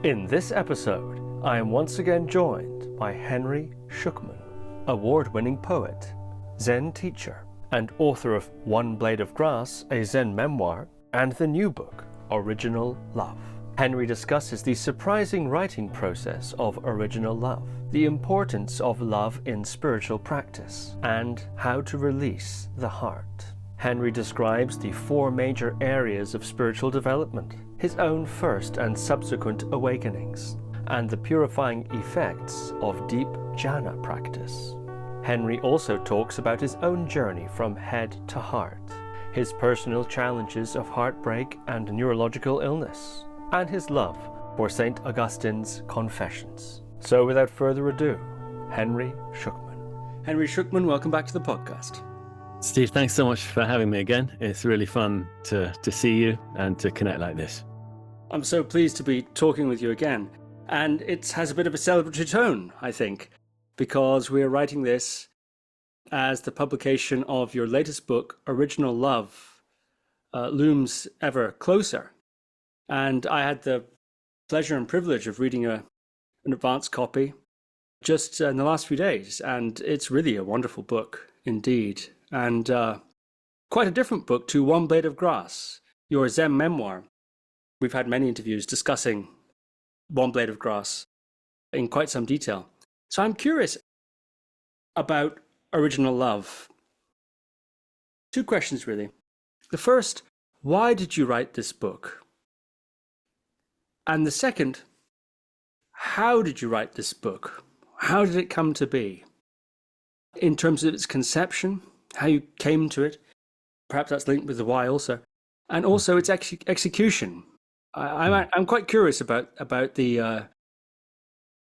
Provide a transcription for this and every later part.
In this episode, I am once again joined by Henry Shukman, award-winning poet, Zen teacher, and author of One Blade of Grass, a Zen memoir, and the new book, Original Love. Henry discusses the surprising writing process of Original Love, the importance of love in spiritual practice, and how to release the heart. Henry describes the four major areas of spiritual development, his own first and subsequent awakenings, and the purifying effects of deep jhana practice. Henry also talks about his own journey from head to heart, his personal challenges of heartbreak and neurological illness, and his love for St. Augustine's Confessions. So without further ado, Henry Shukman. Henry Shukman, welcome back to the podcast. Steve, thanks so much for having me again. It's really fun to see you and to connect like this. I'm so pleased to be talking with you again. And it has a bit of a celebratory tone, I think, because we're writing this as the publication of your latest book, Original Love, looms ever closer. And I had the pleasure and privilege of reading an advance copy just in the last few days. And it's really a wonderful book indeed. And quite a different book to One Blade of Grass, your Zen memoir. We've had many interviews discussing One Blade of Grass in quite some detail. So I'm curious about Original Love. Two questions, really. The first, why did you write this book? And the second, how did you write this book? How did it come to be? In terms of its conception, how you came to it, perhaps that's linked with the why also, and also its execution. I'm quite curious about the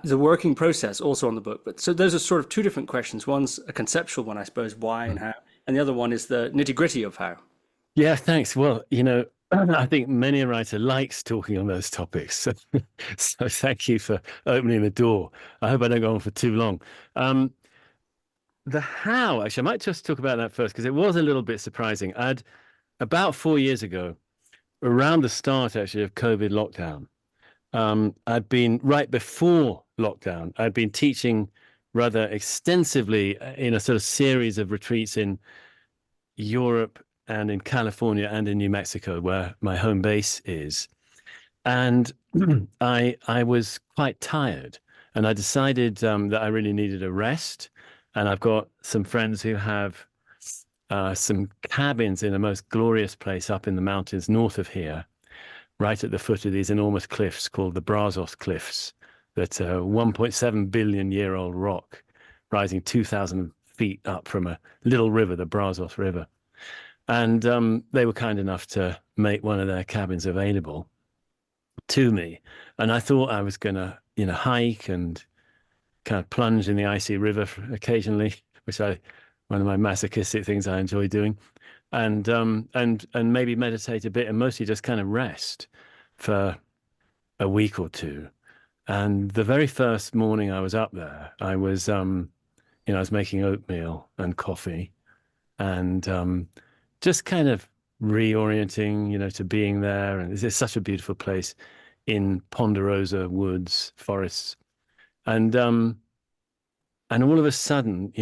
working process also on the book. But so those are sort of two different questions. One's a conceptual one, I suppose, why and how, and the other one is the nitty-gritty of how. Yeah, thanks. Well, I think many a writer likes talking on those topics. So thank you for opening the door. I hope I don't go on for too long. The how, actually, I might just talk about that first, because it was a little bit surprising. About 4 years ago, around the start, actually, of COVID lockdown, I'd been, right before lockdown, I'd been teaching rather extensively in a sort of series of retreats in Europe and in California and in New Mexico, where my home base is. And I was quite tired, and I decided that I really needed a rest. And I've got some friends who have some cabins in a most glorious place up in the mountains north of here, right at the foot of these enormous cliffs called the Brazos Cliffs, that 1.7 billion year old rock rising 2,000 feet up from a little river, the Brazos River. And they were kind enough to make one of their cabins available to me. And I thought I was going to, hike and kind of plunge in the icy river occasionally, which one of my masochistic things I enjoy doing, and maybe meditate a bit, and mostly just kind of rest for a week or two. And the very first morning I was up there, I was making oatmeal and coffee, and just kind of reorienting, to being there. And it's such a beautiful place in Ponderosa woods, forests. And all of a sudden,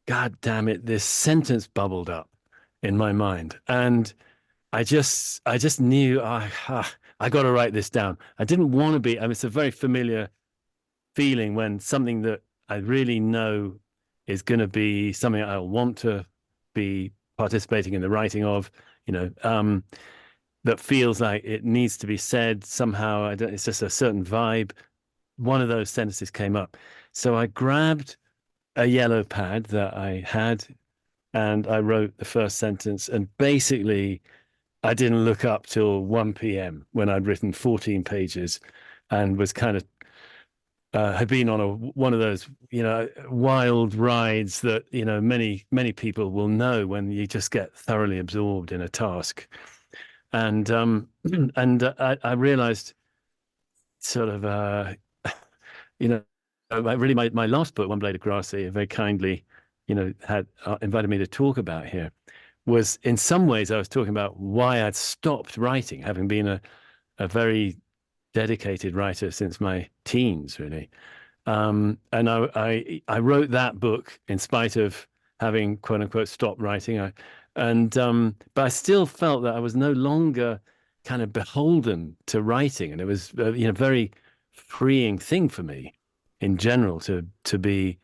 God damn it, this sentence bubbled up in my mind. And I just knew, I got to write this down. I didn't want to be, it's a very familiar feeling when something that I really know is going to be something I want to be participating in the writing of, that feels like it needs to be said somehow. It's just a certain vibe. One of those sentences came up. So I grabbed a yellow pad that I had, and I wrote the first sentence. And basically, I didn't look up till 1 p.m. when I'd written 14 pages, and was kind of had been on one of those wild rides that many people will know when you just get thoroughly absorbed in a task. And I realized sort of really my last book, One Blade of Grass, very kindly had invited me to talk about here, was in some ways I was talking about why I'd stopped writing, having been a very dedicated writer since my teens, really. And I wrote that book in spite of having quote unquote stopped writing. But I still felt that I was no longer kind of beholden to writing, and it was very freeing thing for me in general to be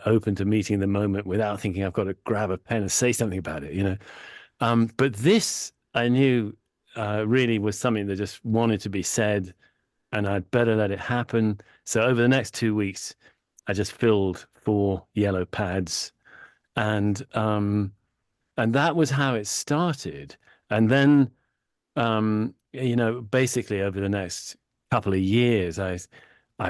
open to meeting the moment without thinking I've got to grab a pen and say something about it. But this I knew really was something that just wanted to be said, and I'd better let it happen. So over the next 2 weeks, I just filled 4 yellow pads, and that was how it started. And then, basically over the next couple of years, I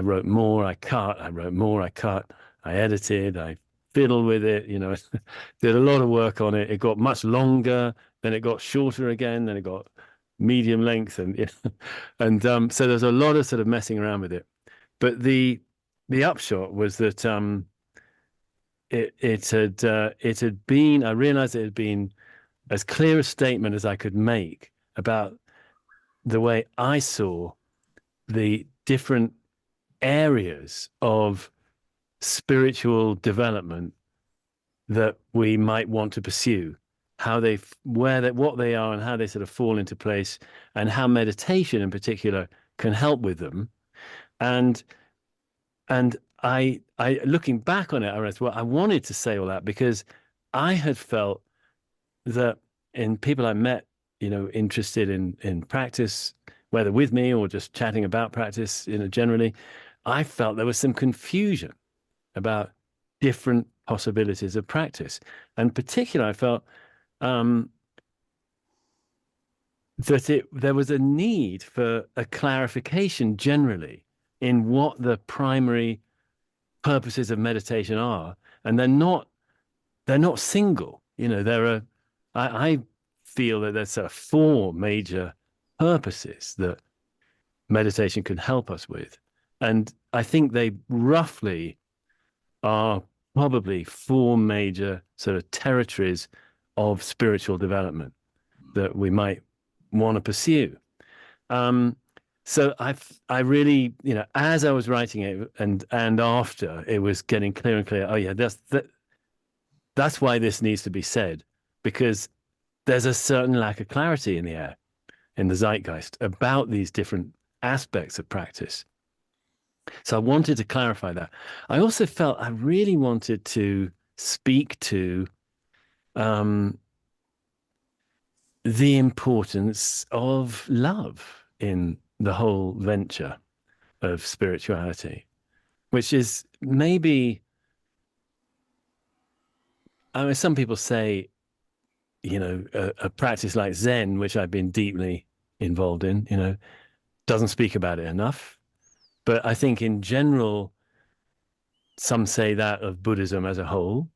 wrote more, I cut, I wrote more, I cut, I edited, I fiddled with it, did a lot of work on it. It got much longer, then it got shorter again, then it got medium length, and so there's a lot of sort of messing around with it. But the upshot was that it had been, I realized it had been as clear a statement as I could make about the way I saw the different areas of spiritual development that we might want to pursue, what they are and how they sort of fall into place, and how meditation in particular can help with them. And I looking back on it, I realized, well, I wanted to say all that because I had felt that in people I met, interested in practice, whether with me or just chatting about practice, generally, I felt there was some confusion about different possibilities of practice. And particularly, I felt that there was a need for a clarification generally in what the primary purposes of meditation are. And they're not single. I feel that there's 4 major purposes that meditation can help us with. And I think they roughly are probably 4 major sort of territories of spiritual development that we might want to pursue. So I really, as I was writing it and after, it was getting clearer and clearer. Oh yeah, that's why this needs to be said, because there's a certain lack of clarity in the air, in the zeitgeist, about these different aspects of practice. So I wanted to clarify that. I also felt I really wanted to speak to the importance of love in the whole venture of spirituality, which is maybe, I mean, some people say, a practice like Zen, which I've been deeply involved in, doesn't speak about it enough. But I think in general, some say that of Buddhism as a whole,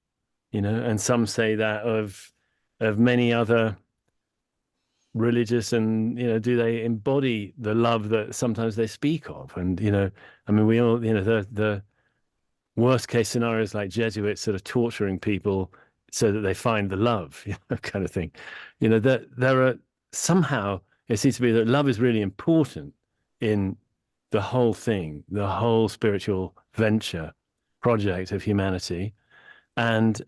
and some say that of many other religious, and do they embody the love that sometimes they speak of? And I mean, we all, the worst case scenarios, like Jesuits sort of torturing people so that they find the love, kind of thing. That there are somehow, it seems to be that love is really important in the whole thing, the whole spiritual venture project of humanity, and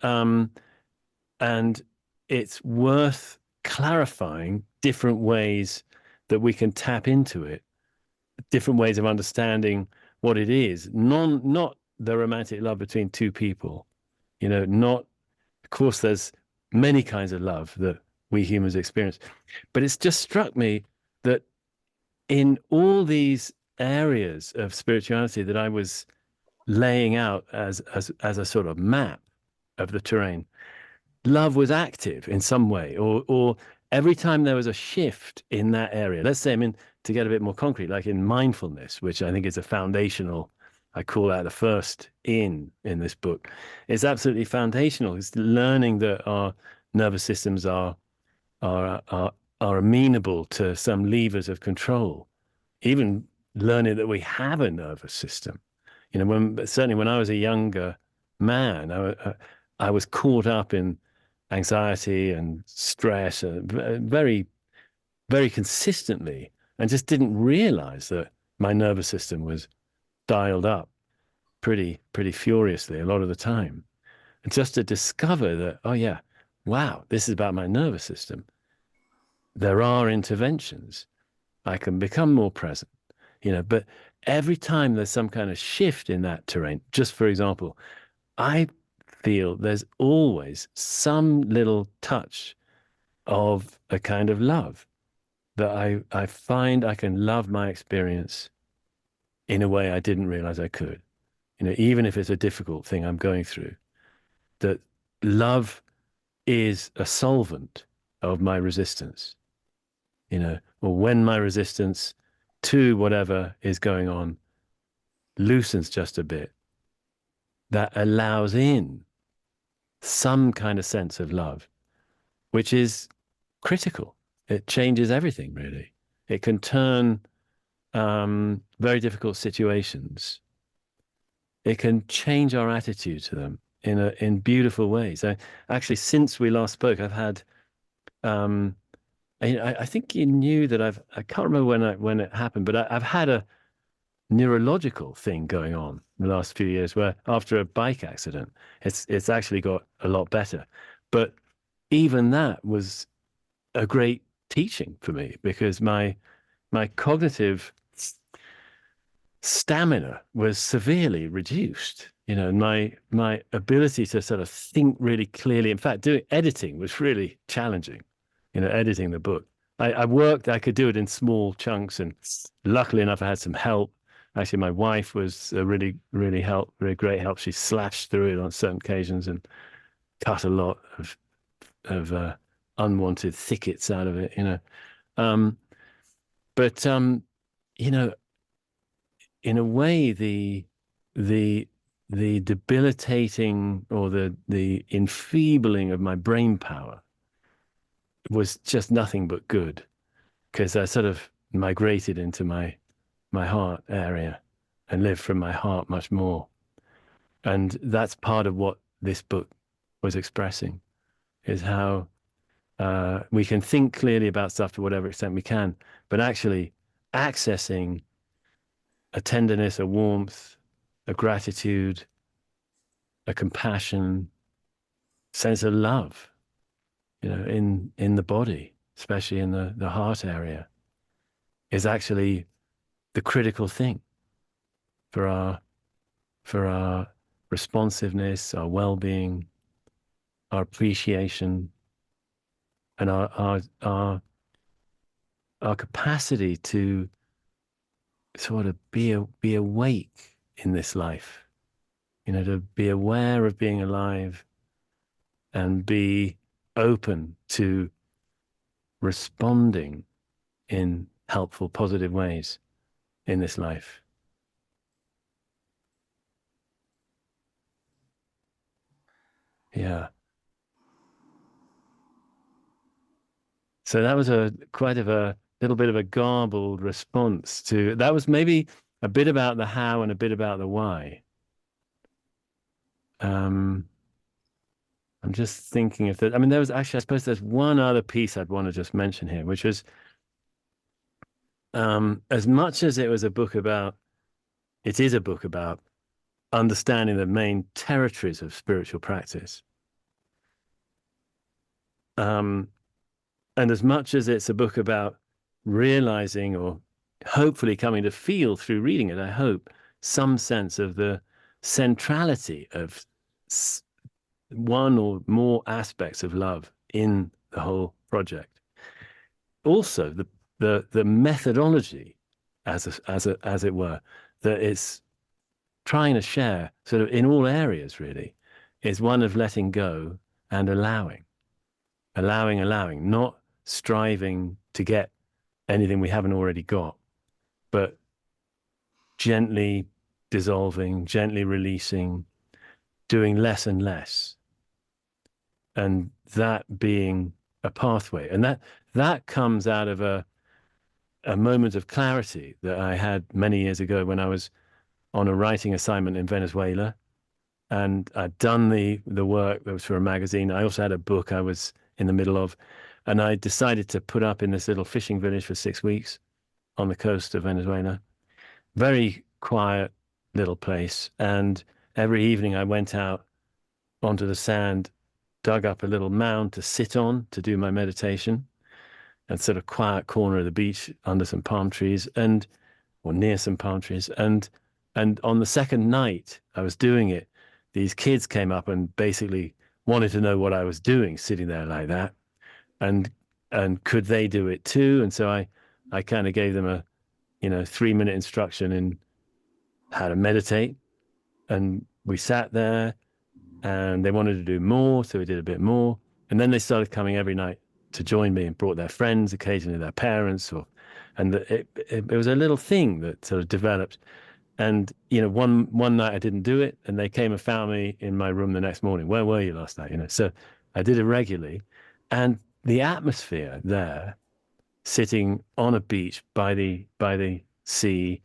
it's worth clarifying different ways that we can tap into it, different ways of understanding what it is. Not the romantic love between 2 people, not, of course, there's many kinds of love that we humans experience, but it's just struck me that in all these areas of spirituality that I was laying out as a sort of map of the terrain, love was active in some way, or every time there was a shift in that area. Let's say, I mean, to get a bit more concrete, like in mindfulness, which I think is a foundational, I call that the first in this book. It's absolutely foundational. It's learning that our nervous systems are amenable to some levers of control. Even learning that we have a nervous system. Certainly when I was a younger man, I was caught up in anxiety and stress very, very consistently, and just didn't realize that my nervous system was dialed up pretty furiously a lot of the time. And just to discover that, oh yeah, wow, this is about my nervous system. There are interventions. I can become more present, but every time there's some kind of shift in that terrain, just for example, I feel there's always some little touch of a kind of love that I find I can love my experience in a way I didn't realize I could. Even if it's a difficult thing I'm going through, that love is a solvent of my resistance, or when my resistance to whatever is going on loosens just a bit, that allows in some kind of sense of love, which is critical. It changes everything, really. It can turn very difficult situations. It can change our attitude to them in beautiful ways. Actually, since we last spoke, I've had, I think you knew that I can't remember when it happened, but I've had a neurological thing going on the last few years where after a bike accident, it's actually got a lot better. But even that was a great teaching for me, because my cognitive stamina was severely reduced. My ability to sort of think really clearly. In fact, editing was really challenging. Editing the book. I could do it in small chunks, and luckily enough, I had some help. Actually, my wife was a really great help. She slashed through it on certain occasions and cut a lot of unwanted thickets out of it. But in a way, the debilitating or the enfeebling of my brain power was just nothing but good, because I sort of migrated into my heart area and lived from my heart much more. And that's part of what this book was expressing, is how we can think clearly about stuff to whatever extent we can, but actually accessing a tenderness, a warmth, a gratitude, a compassion, sense of love, in the body, especially in the heart area, is actually the critical thing for our responsiveness, our well-being, our appreciation, and our capacity to sort of be awake in this life, to be aware of being alive and be open to responding in helpful, positive ways in this life. Yeah. So that was quite of a little bit of a garbled response to that. Was maybe a bit about the how and a bit about the why. I'm just thinking if there, there was actually, I suppose there's one other piece I'd want to just mention here, which was, as much as it is a book about understanding the main territories of spiritual practice. And as much as it's a book about realizing, or hopefully coming to feel through reading it, I hope, some sense of the centrality of one or more aspects of love in the whole project. Also, the methodology, as it were, that it's trying to share, sort of in all areas really, is one of letting go and allowing, not striving to get anything we haven't already got, but gently dissolving, gently releasing, doing less and less, and that being a pathway. And that comes out of a moment of clarity that I had many years ago when I was on a writing assignment in Venezuela, and I'd done the work that was for a magazine. I also had a book I was in the middle of, and I decided to put up in this little fishing village for 6 weeks on the coast of Venezuela. very quiet little place. And every evening I went out onto the sand, dug up a little mound to sit on to do my meditation, and sort of quiet corner of the beach under some palm trees or near some palm trees. And on the second night I was doing it, these kids came up and basically wanted to know what I was doing, sitting there like that. And could they do it too? And so I kind of gave them a 3-minute instruction in how to meditate. And we sat there and they wanted to do more. So we did a bit more. And then they started coming every night to join me and brought their friends, occasionally their parents, and it was a little thing that sort of developed. And, one night I didn't do it and they came and found me in my room the next morning. Where were you last night? So I did it regularly. And the atmosphere there, sitting on a beach by the sea,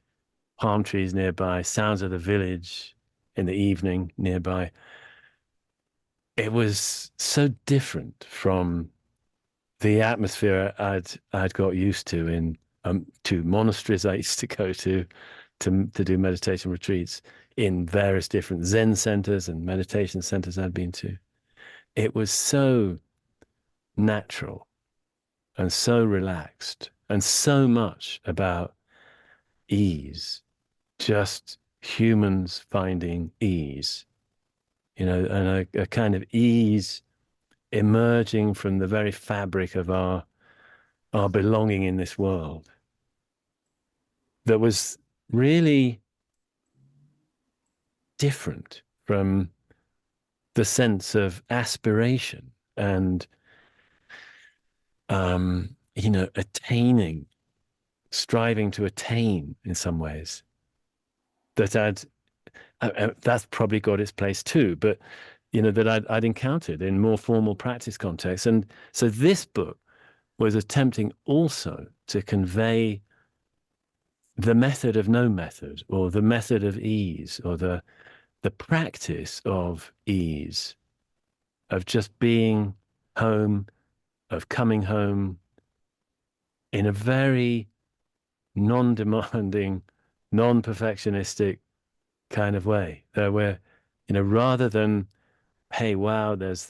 palm trees nearby, sounds of the village in the evening nearby, it was so different from the atmosphere I'd got used to in two monasteries I used to go to do meditation retreats, in various different Zen centers and meditation centers I'd been to. It was so natural and so relaxed and so much about ease, just humans finding ease, and a kind of ease emerging from the very fabric of our belonging in this world that was really different from the sense of aspiration and attaining, striving to attain in some ways, that that's probably got its place too, but that I'd encountered in more formal practice contexts. And so this book was attempting also to convey the method of no method, or the method of ease, or the practice of ease, of just being home, of coming home in a very non-demanding, non-perfectionistic kind of way. Where, rather than, hey, wow, there's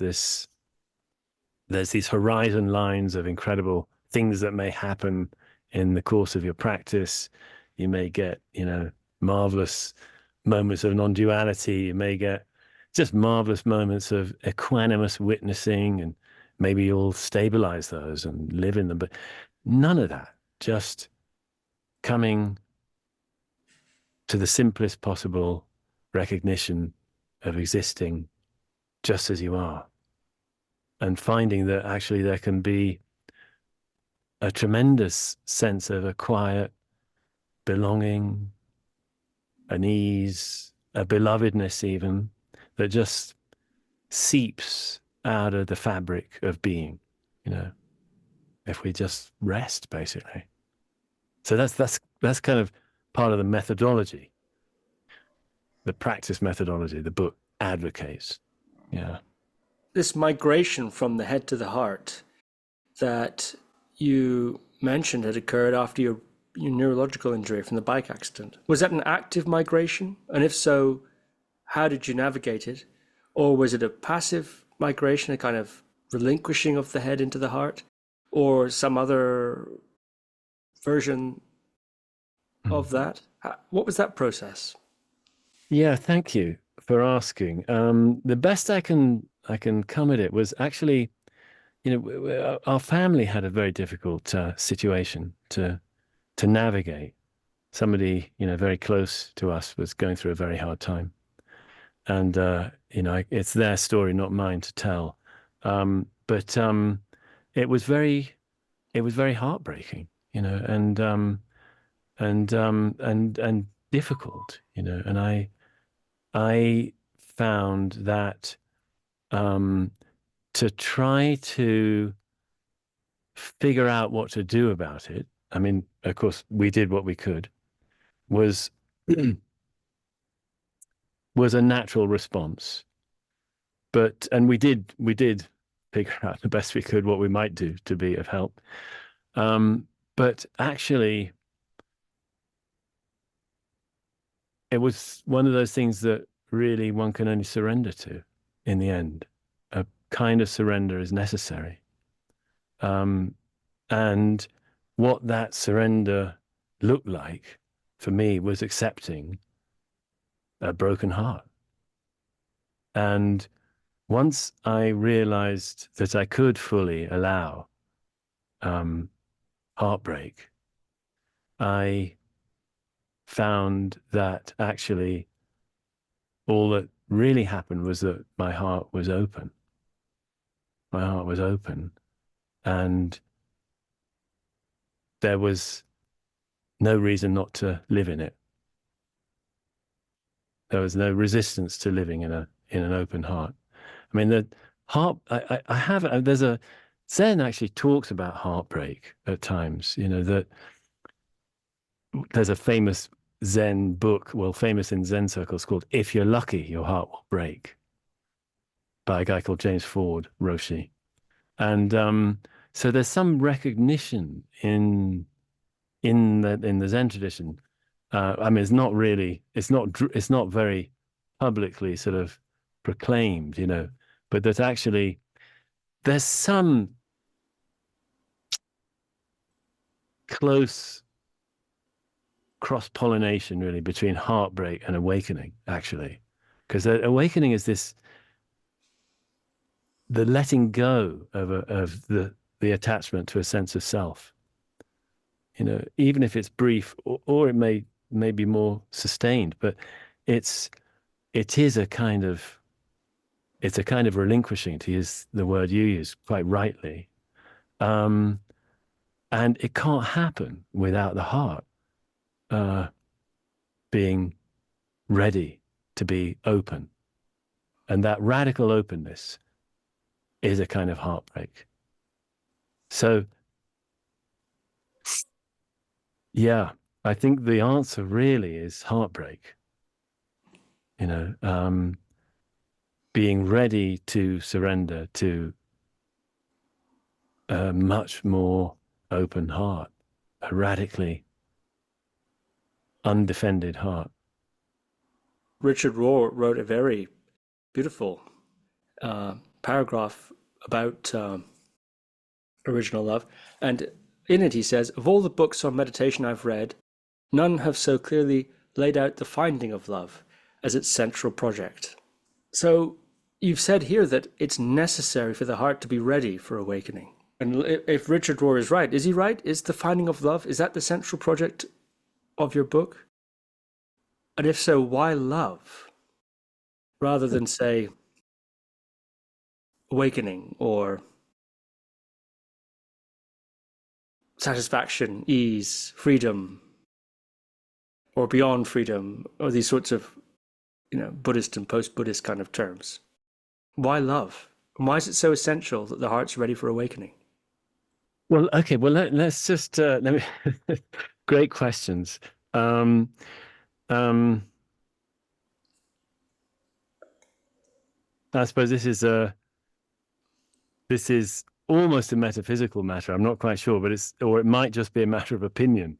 these horizon lines of incredible things that may happen in the course of your practice. You may get, marvelous moments of non-duality. You may get just marvelous moments of equanimous witnessing, and maybe you'll stabilize those and live in them. But none of that, just coming to the simplest possible recognition of existing just as you are, and finding that actually there can be a tremendous sense of a quiet belonging, an ease, a belovedness even, that just seeps out of the fabric of being, if we just rest, basically. So that's kind of part of the methodology, the practice methodology the book advocates. Yeah. This migration from the head to the heart that you mentioned had occurred after your neurological injury from the bike accident. Was that an active migration? And if so, how did you navigate it? Or was it a passive migration, a kind of relinquishing of the head into the heart, or some other version of that? What was that process? Yeah, thank you for asking. The best I can come at it was actually, our family had a very difficult situation to navigate. Somebody, very close to us was going through a very hard time. And, it's their story, not mine to tell. But it was very heartbreaking, and difficult, and I found that to try to figure out what to do about it, I mean, of course, we did what we could, was a natural response. And we did figure out the best we could what we might do to be of help. But actually, it was one of those things that really one can only surrender to in the end. A kind of surrender is necessary. And what that surrender looked like for me was accepting a broken heart. And once I realized that I could fully allow heartbreak, I found that actually all that really happened was that my heart was open. My heart was open, and there was no reason not to live in it. There was no resistance to living in an open heart. I mean, the heart. I have. There's a Zen actually talks about heartbreak at times. You know that there's a famous Zen book, well, famous in Zen circles, called "If You're Lucky, Your Heart Will Break," by a guy called James Ford Roshi. And so there's some recognition in the Zen tradition. I mean, it's not very publicly sort of proclaimed, you know, but that actually there's some close cross-pollination really between heartbreak and awakening, actually, because awakening is the letting go of the attachment to a sense of self. You know, even if it's brief, or it may be more sustained, but it is a kind of relinquishing, to use the word you use quite rightly. And it can't happen without the heart being ready to be open. And that radical openness is a kind of heartbreak. So, yeah, I think the answer really is heartbreak. You know, being ready to surrender to a much more open heart, a radically undefended heart. Richard Rohr wrote a very beautiful paragraph about original love. And in it, he says, of all the books on meditation I've read, none have so clearly laid out the finding of love as its central project. So you've said here that it's necessary for the heart to be ready for awakening. And if Richard Rohr is right, is he right? Is the finding of love, is that the central project of your book? And if so, why love? Rather than, say, awakening or satisfaction, ease, freedom, or beyond freedom, or these sorts of, you know, Buddhist and post-Buddhist kind of terms. Why love? And why is it so essential that the heart's ready for awakening? Well, okay. Well, let's just let me. Great questions. I suppose this is almost a metaphysical matter. I'm not quite sure, but it might just be a matter of opinion.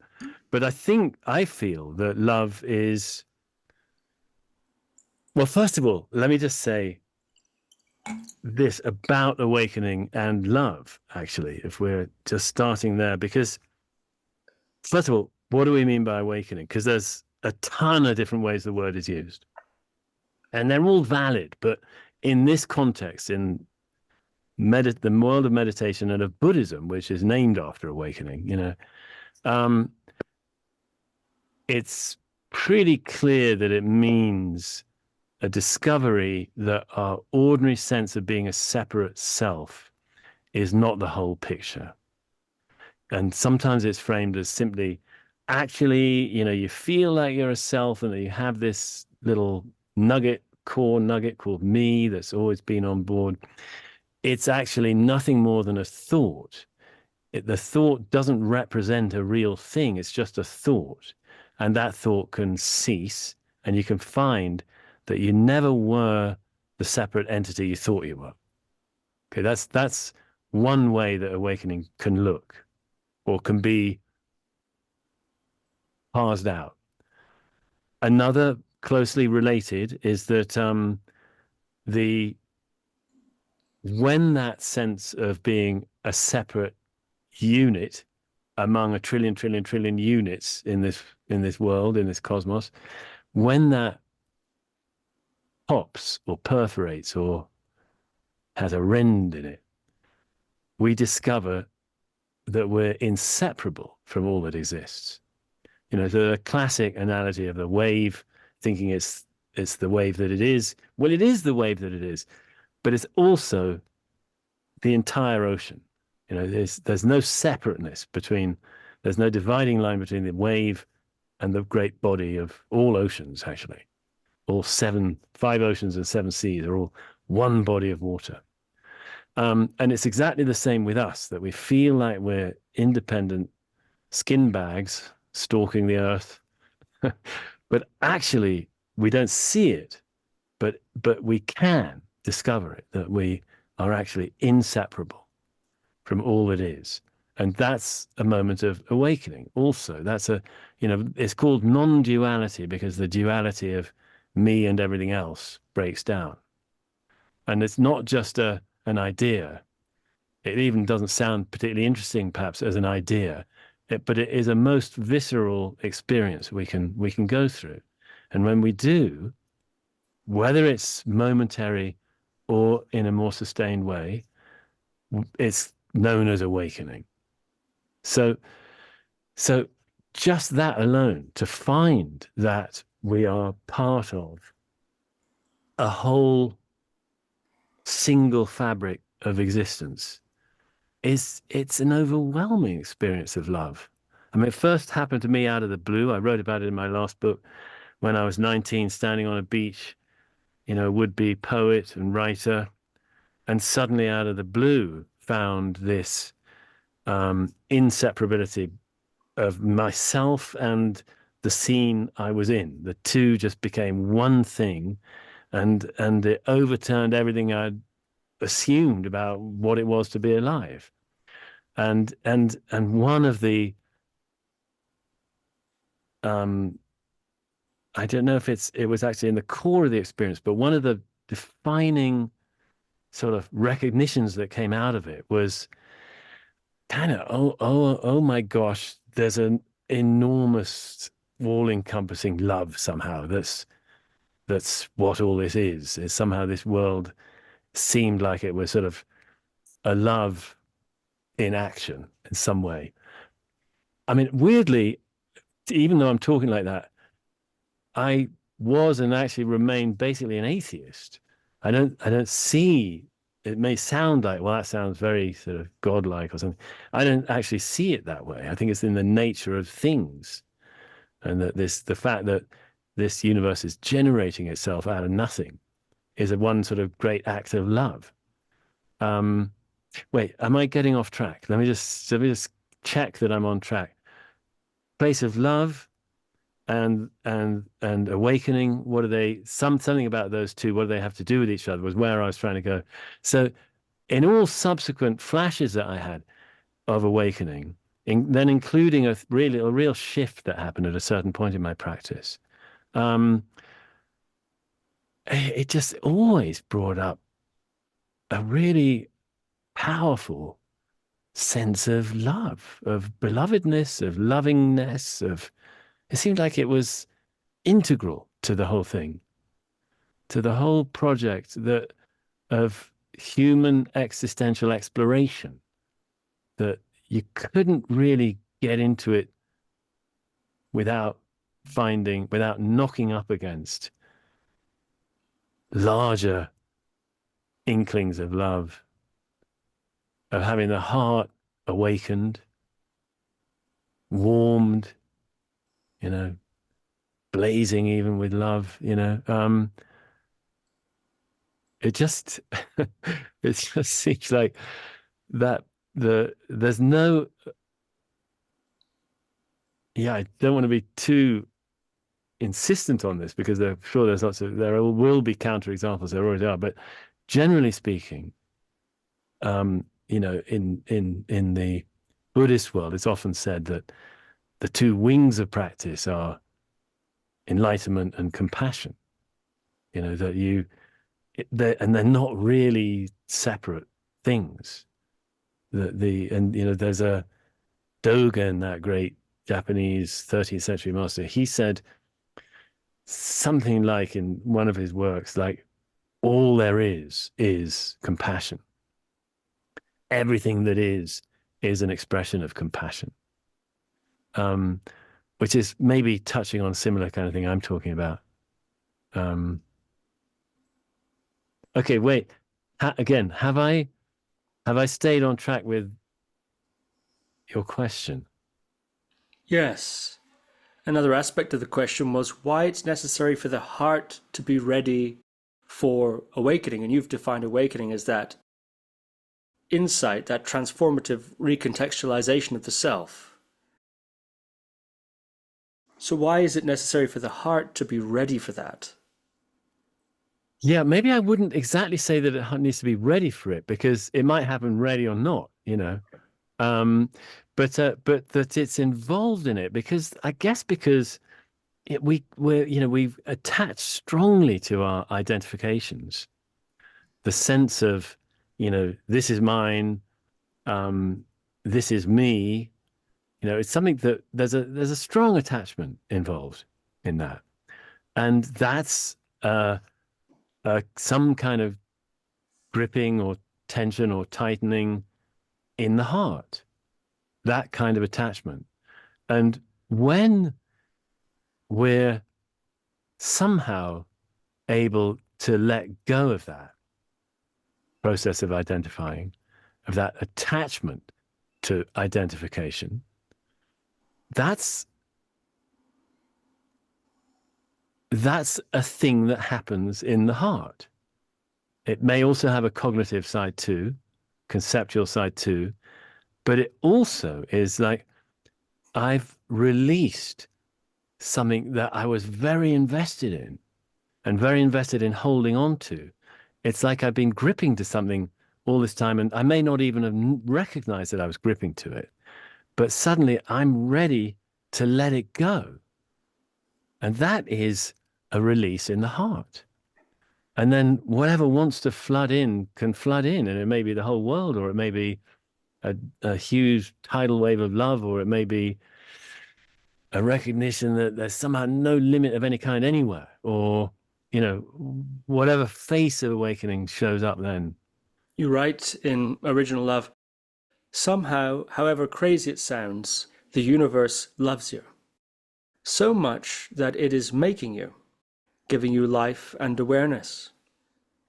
But I feel that love is. Well, first of all, let me just say this about awakening and love, actually, if we're just starting there, because first of all, what do we mean by awakening? Because there's a ton of different ways the word is used, and they're all valid. But in this context, in the world of meditation and of Buddhism, which is named after awakening, you know, it's pretty clear that it means a discovery that our ordinary sense of being a separate self is not the whole picture. And sometimes it's framed as simply, actually, you know, you feel like you're a self and that you have this little core nugget called me that's always been on board. It's actually nothing more than a thought. The thought doesn't represent a real thing. It's just a thought. And that thought can cease, and you can find that you never were the separate entity you thought you were. Okay, that's one way that awakening can look or can be parsed out. Another closely related is that the when that sense of being a separate unit among a trillion units in this world, in this cosmos, when that pops or perforates or has a rend in it, we discover that we're inseparable from all that exists. The classic analogy of the wave, thinking it's the wave that it is. Well, it is the wave that it is, but it's also the entire ocean. There's no separateness there's no dividing line between the wave and the great body of all oceans, actually. All 5 oceans and 7 seas are all one body of water. And it's exactly the same with us, that we feel like we're independent skin bags stalking the earth. But actually, we don't see it, but we can discover it, that we are actually inseparable from all that is. And that's a moment of awakening also. That's it's called non-duality because the duality of me and everything else breaks down. And it's not just an idea. It even doesn't sound particularly interesting, perhaps, as an idea, but it is a most visceral experience we can go through. And when we do, whether it's momentary or in a more sustained way, it's known as awakening. So just that alone, to find that we are part of a whole single fabric of existence, it's an overwhelming experience of love. I mean, it first happened to me out of the blue. I wrote about it in my last book when I was 19, standing on a beach, would-be poet and writer, and suddenly out of the blue found this inseparability of myself and the scene I was in. The two just became one thing, and it overturned everything I'd assumed about what it was to be alive. And one of the I don't know if it was actually in the core of the experience, but one of the defining sort of recognitions that came out of it was kind of, oh my gosh, there's an enormous all-encompassing love somehow. That's what all this is somehow this world seemed like it was sort of a love in action in some way. I mean, weirdly, even though I'm talking like that, I was and actually remain basically an atheist. I don't see, it may sound like, well, that sounds very sort of godlike or something. I don't actually see it that way. I think it's in the nature of things, and that the fact that this universe is generating itself out of nothing is one sort of great act of love. Wait, am I getting off track? Let me just check that I'm on track. Place of love and awakening. What are they? Something about those two. What do they have to do with each other? Was where I was trying to go. So, in all subsequent flashes that I had of awakening, then including a real shift that happened at a certain point in my practice, it just always brought up a really powerful sense of love, of belovedness, of lovingness, it seemed like it was integral to the whole thing, to the whole project of human existential exploration, that you couldn't really get into it without knocking up against larger inklings of love, of having the heart awakened, warmed, blazing even with love, it just it just seems like that there's no, I don't want to be too insistent on this because I'm sure there will be counterexamples, there already are, but generally speaking, in the Buddhist world, it's often said that the two wings of practice are enlightenment and compassion. That they're not really separate things. There's a Dogen, that great Japanese 13th century master. He said something like in one of his works, like, all there is compassion. Everything that is an expression of compassion. Which is maybe touching on similar kind of thing I'm talking about. Okay, wait. Again, have I stayed on track with your question? Yes. Another aspect of the question was why it's necessary for the heart to be ready for awakening. And you've defined awakening as that insight, that transformative recontextualization of the self. So why is it necessary for the heart to be ready for that? Yeah, maybe I wouldn't exactly say that it needs to be ready for it, because it might happen ready or not, but that it's involved in it, because we've attached strongly to our identifications the sense of, this is mine, this is me. It's something that there's a strong attachment involved in that, and that's some kind of gripping or tension or tightening in the heart, that kind of attachment. And when we're somehow able to let go of that process of identifying, of that attachment to identification, that's a thing that happens in the heart. It may also have a cognitive side too, conceptual side too, but it also is like, I've released something that I was very invested in and very invested in holding on to. It's like I've been gripping to something all this time, and I may not even have recognized that I was gripping to it, but suddenly I'm ready to let it go. And that is a release in the heart. And then whatever wants to flood in can flood in, and it may be the whole world, or it may be a huge tidal wave of love, or it may be a recognition that there's somehow no limit of any kind anywhere, or, whatever face of awakening shows up then. You write in Original Love, somehow, however crazy it sounds, the universe loves you. So much that it is making you, giving you life and awareness.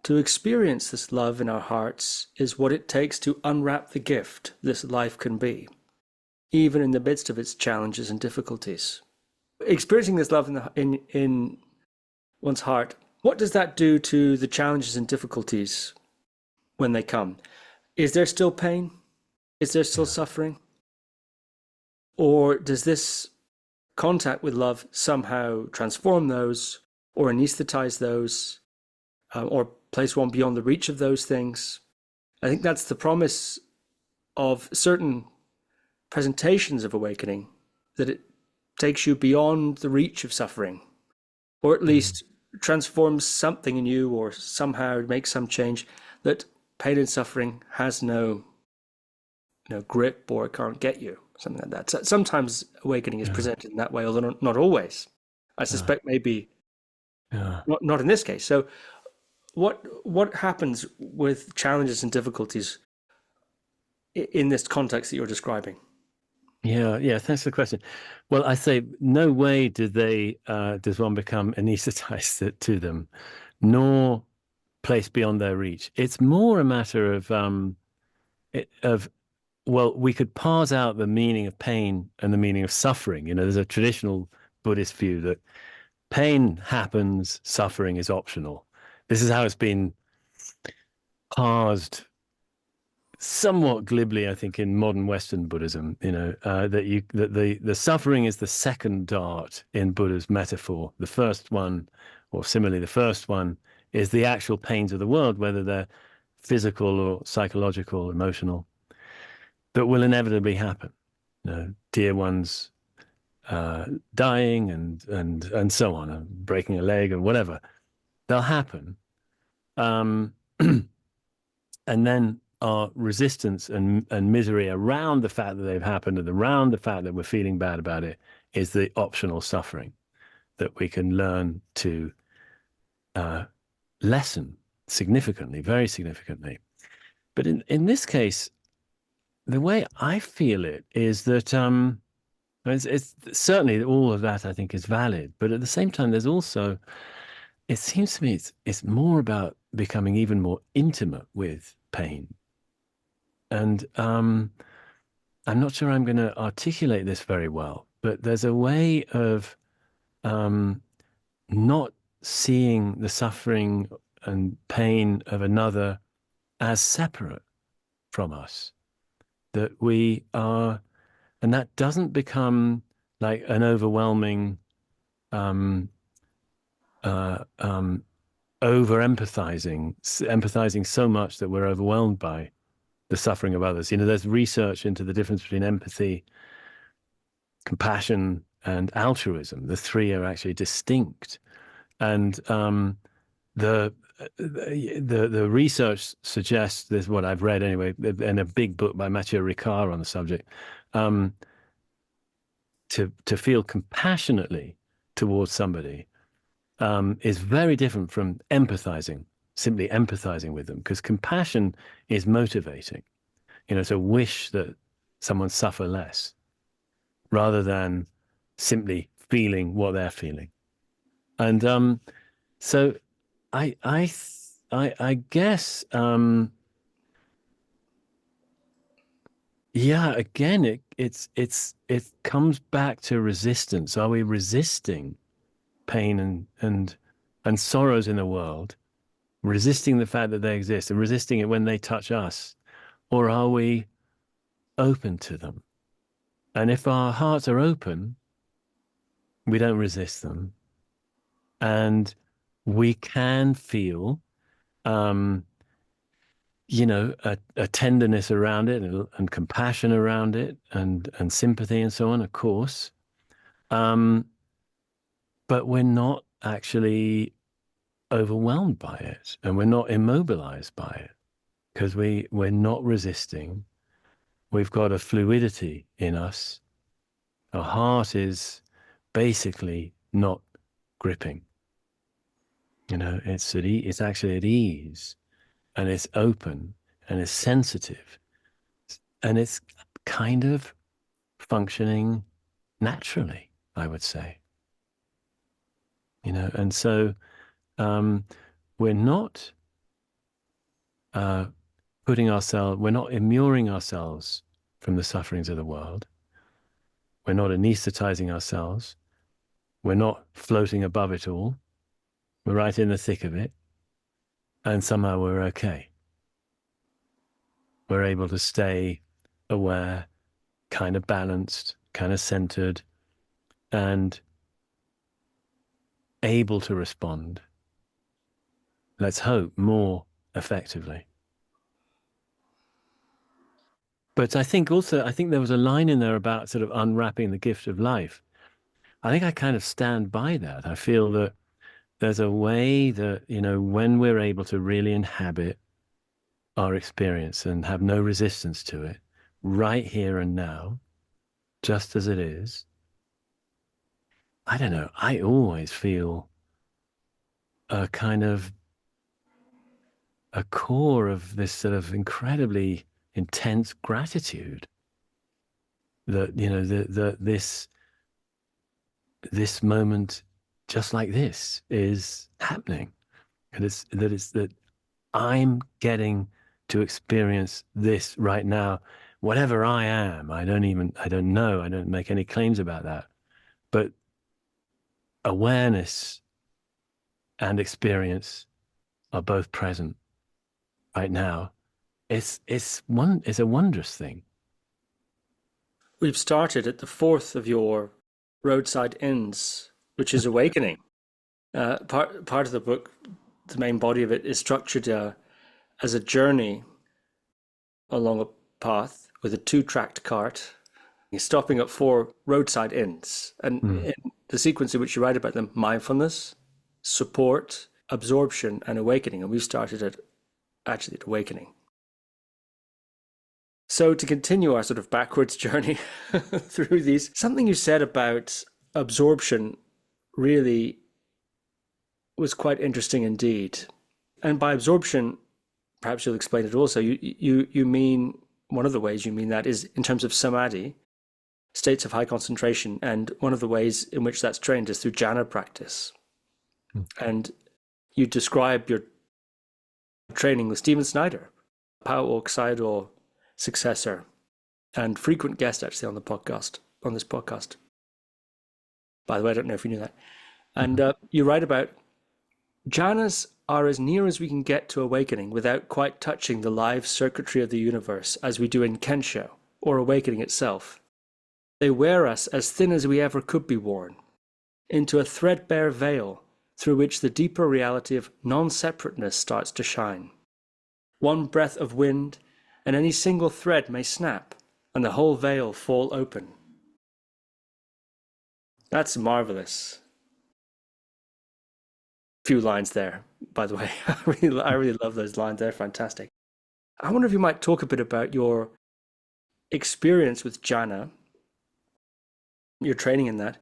To experience this love in our hearts is what it takes to unwrap the gift this life can be, even in the midst of its challenges and difficulties. Experiencing this love in one's heart, what does that do to the challenges and difficulties when they come? Is there still pain? Is there still suffering? Or does this contact with love somehow transform those, or anesthetize those, or place one beyond the reach of those things? I think that's the promise of certain presentations of awakening, that it takes you beyond the reach of suffering, or at least transforms something in you, or somehow makes some change that pain and suffering has no grip, or can't get you, something like that. So sometimes awakening is presented in that way, although not always. I suspect maybe not in this case. So what happens with challenges and difficulties in this context that you're describing? Yeah, thanks for the question. Well, I say no way does one become anesthetized to them, nor placed beyond their reach. It's more a matter of we could parse out the meaning of pain and the meaning of suffering. There's a traditional Buddhist view that pain happens, suffering is optional. This is how it's been parsed somewhat glibly, I think, in modern Western Buddhism, that the suffering is the second dart in Buddha's metaphor. The first one, or similarly, the first one is the actual pains of the world, whether they're physical or psychological, emotional, that will inevitably happen. Dear ones dying and so on, and breaking a leg or whatever. They'll happen. And then our resistance and misery around the fact that they've happened and around the fact that we're feeling bad about it is the optional suffering that we can learn to lessen significantly, very significantly. But in this case, the way I feel it is that it's certainly all of that I think is valid, but at the same time, there's also, it seems to me it's more about becoming even more intimate with pain. And I'm not sure I'm going to articulate this very well, but there's a way of not seeing the suffering and pain of another as separate from us, that we are, and that doesn't become like an overwhelming empathizing so much that we're overwhelmed by the suffering of others. There's research into the difference between empathy, compassion, and altruism. The three are actually distinct. And the research suggests, this is what I've read anyway, in a big book by Mathieu Ricard on the subject, to feel compassionately towards somebody is very different from simply empathizing with them, because compassion is motivating, to wish that someone suffer less rather than simply feeling what they're feeling. And so I guess, yeah, again, it comes back to resistance. Are we resisting pain and sorrows in the world, resisting the fact that they exist and resisting it when they touch us? Or are we open to them? And if our hearts are open, we don't resist them. And we can feel, a tenderness around it and compassion around it and sympathy and so on, of course. But we're not actually overwhelmed by it, and we're not immobilized by it, because we're not resisting. We've got a fluidity in us. Our heart is basically not gripping. It's actually at ease, and it's open, and it's sensitive, and it's kind of functioning naturally, I would say. And so we're not we're not immuring ourselves from the sufferings of the world. We're not anesthetizing ourselves. We're not floating above it all. We're right in the thick of it. And somehow we're okay. We're able to stay aware, kind of balanced, kind of centered, and able to respond, let's hope, more effectively. But I think there was a line in there about sort of unwrapping the gift of life. I think I kind of stand by that. I feel that there's a way that, when we're able to really inhabit our experience and have no resistance to it, right here and now, just as it is, I don't know, I always feel a kind of a core of this sort of incredibly intense gratitude that, this moment, just like this, is happening. And that I'm getting to experience this right now, whatever I am. I don't know. I don't make any claims about that. But awareness and experience are both present right now. It's a wondrous thing. We've started at the fourth of your roadside inns, which is awakening. Part of the book, the main body of it, is structured as a journey along a path with a 2-tracked cart stopping at 4 roadside inns. And Mm. in the sequence in which you write about them, mindfulness, support, absorption, and awakening. And we've started at awakening. So to continue our sort of backwards journey through these, something you said about absorption really was quite interesting indeed. And by absorption, perhaps you'll explain it also, you mean, one of the ways you mean that is in terms of samadhi, states of high concentration, and one of the ways in which that's trained is through jhana practice. And you describe your training with Stephen Snyder, Pao Sayadaw successor and frequent guest actually on this podcast. By the way, I don't know if you knew that. And you write about jhanas are as near as we can get to awakening without quite touching the live circuitry of the universe as we do in Kensho, or awakening itself. They wear us as thin as we ever could be worn, into a threadbare veil through which the deeper reality of non-separateness starts to shine. One breath of wind, and any single thread may snap, and the whole veil fall open. That's marvelous. Few lines there, by the way. I really love those lines. They're fantastic. I wonder if you might talk a bit about your experience with jhana, your training in that,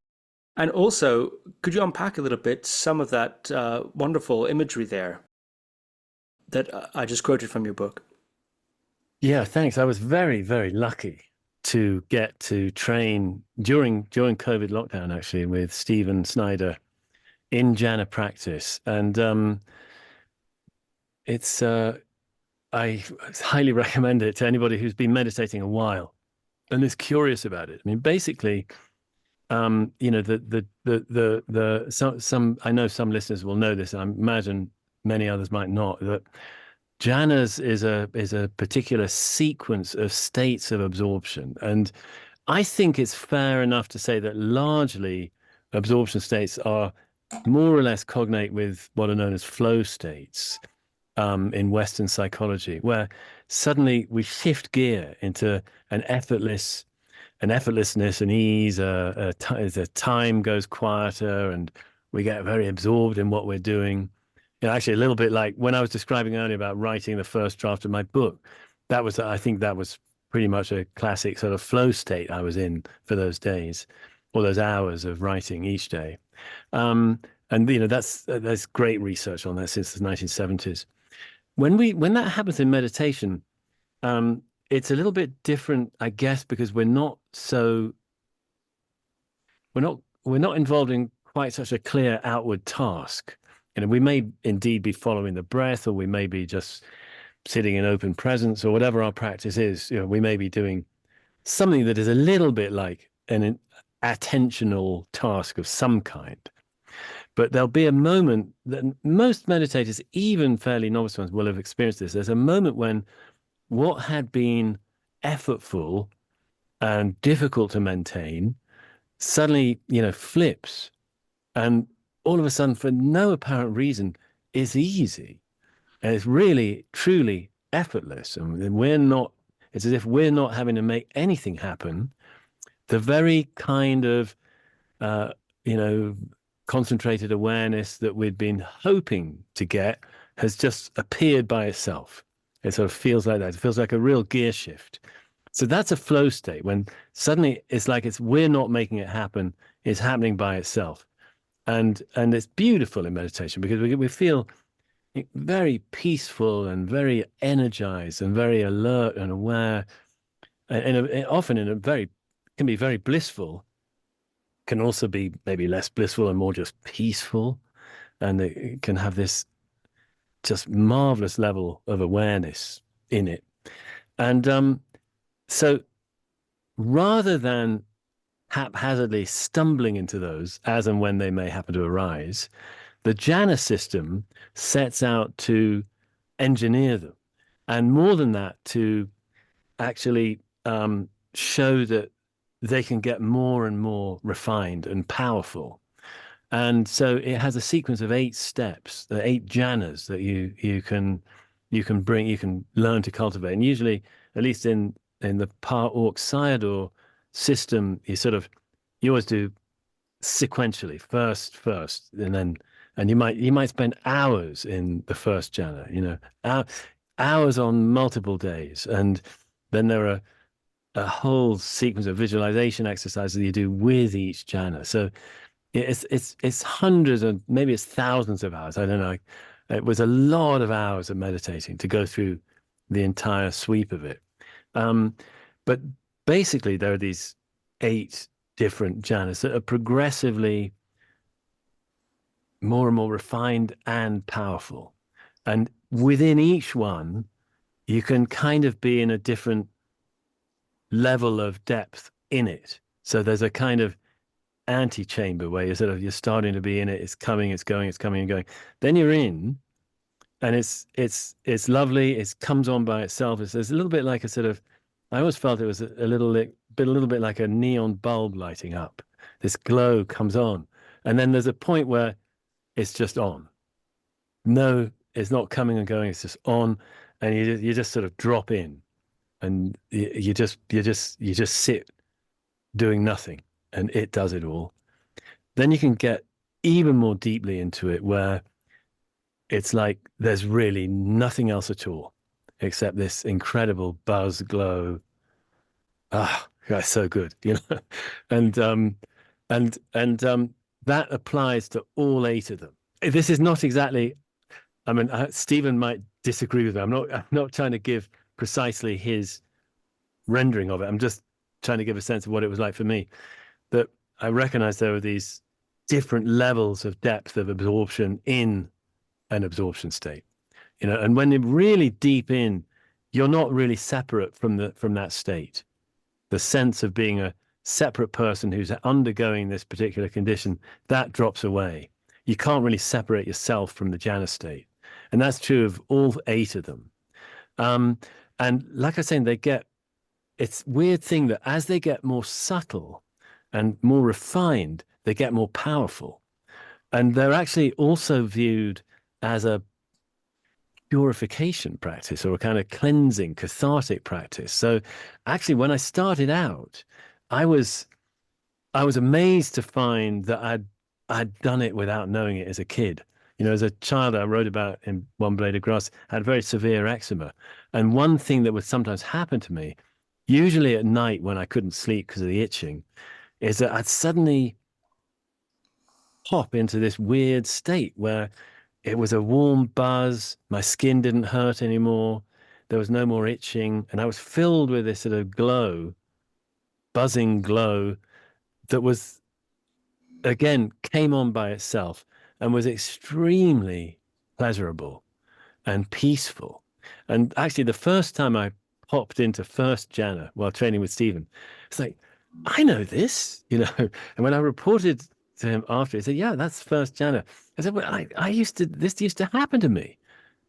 and also could you unpack a little bit some of that wonderful imagery there that I just quoted from your book? Yeah, thanks. I was very, very lucky to get to train during COVID lockdown, actually, with Stephen Snyder in jhana practice. And I highly recommend it to anybody who's been meditating a while and is curious about it. I mean, basically, some I know some listeners will know this, and I imagine many others might not, that jhanas is a particular sequence of states of absorption. And I think it's fair enough to say that largely absorption states are more or less cognate with what are known as flow states in Western psychology, where suddenly we shift gear into an effortlessness and ease. The time goes quieter, and we get very absorbed in what we're doing. Actually, a little bit like when I was describing earlier about writing the first draft of my book. I think that was pretty much a classic sort of flow state I was in for those days, or those hours of writing each day. And there's great research on that since the 1970s. When that happens in meditation, it's a little bit different, I guess, because we're not involved in quite such a clear outward task. We may indeed be following the breath, or we may be just sitting in open presence, or whatever our practice is. We may be doing something that is a little bit like an attentional task of some kind. But there'll be a moment that most meditators, even fairly novice ones, will have experienced this. There's a moment when what had been effortful and difficult to maintain suddenly, flips, and all of a sudden, for no apparent reason, is easy. And it's really, truly effortless. And it's as if we're not having to make anything happen. The very kind of, concentrated awareness that we'd been hoping to get has just appeared by itself. It sort of feels like that. It feels like a real gear shift. So that's a flow state, when suddenly it's like we're not making it happen. It's happening by itself. And it's beautiful in meditation because we feel very peaceful and very energized and very alert and aware, and often can be very blissful, can also be maybe less blissful and more just peaceful, and it can have this just marvelous level of awareness in it. And so rather than haphazardly stumbling into those as and when they may happen to arise, the jhana system sets out to engineer them, and more than that, to actually show that they can get more and more refined and powerful. And so it has a sequence of 8 steps, the 8 jhanas that you can learn to cultivate. And usually, at least in the Sayadaw system, you always do sequentially, first, and you might spend hours in the first jhana, hours on multiple days, and then there are a whole sequence of visualization exercises that you do with each jhana. So it's hundreds and maybe it's thousands of hours. I don't know. It was a lot of hours of meditating to go through the entire sweep of it. But basically, there are these 8 different jhanas that are progressively more and more refined and powerful. And within each one, you can kind of be in a different level of depth in it. So there's a kind of antechamber where you're starting to be in it. It's coming, it's going, it's coming and going. Then you're in, and it's lovely. It comes on by itself. It's a little bit like I always felt it was a little bit like a neon bulb lighting up. This glow comes on, and then there's a point where it's just on. No, it's not coming and going. It's just on, and you just sort of drop in, and you just sit doing nothing, and it does it all. Then you can get even more deeply into it, where it's like there's really nothing else at all except this incredible buzz glow. That's so good, and that applies to all 8 of them. This is not exactly, I mean, Stephen might disagree with me. I'm not trying to give precisely his rendering of it. I'm just trying to give a sense of what it was like for me. That I recognize there were these different levels of depth of absorption in an absorption state, and when you're really deep in, you're not really separate from that state. The sense of being a separate person who's undergoing this particular condition, that drops away. You can't really separate yourself from the jhana state. And that's true of all 8 of them. And like I was saying, it's a weird thing that as they get more subtle and more refined, they get more powerful. And they're actually also viewed as a purification practice, or a kind of cleansing, cathartic practice. So actually, when I started out, I was amazed to find that I'd done it without knowing it as a kid. As a child, I wrote about in One Blade of Grass, I had very severe eczema. And one thing that would sometimes happen to me, usually at night when I couldn't sleep because of the itching, is that I'd suddenly pop into this weird state where it was a warm buzz, my skin didn't hurt anymore, there was no more itching, and I was filled with this sort of glow, buzzing glow that was, again, came on by itself and was extremely pleasurable and peaceful. And actually, the first time I popped into first jhana while training with Stephen, it's like, I know this, And when I reported to him after, he said, yeah, that's first jhana. I said, well, this used to happen to me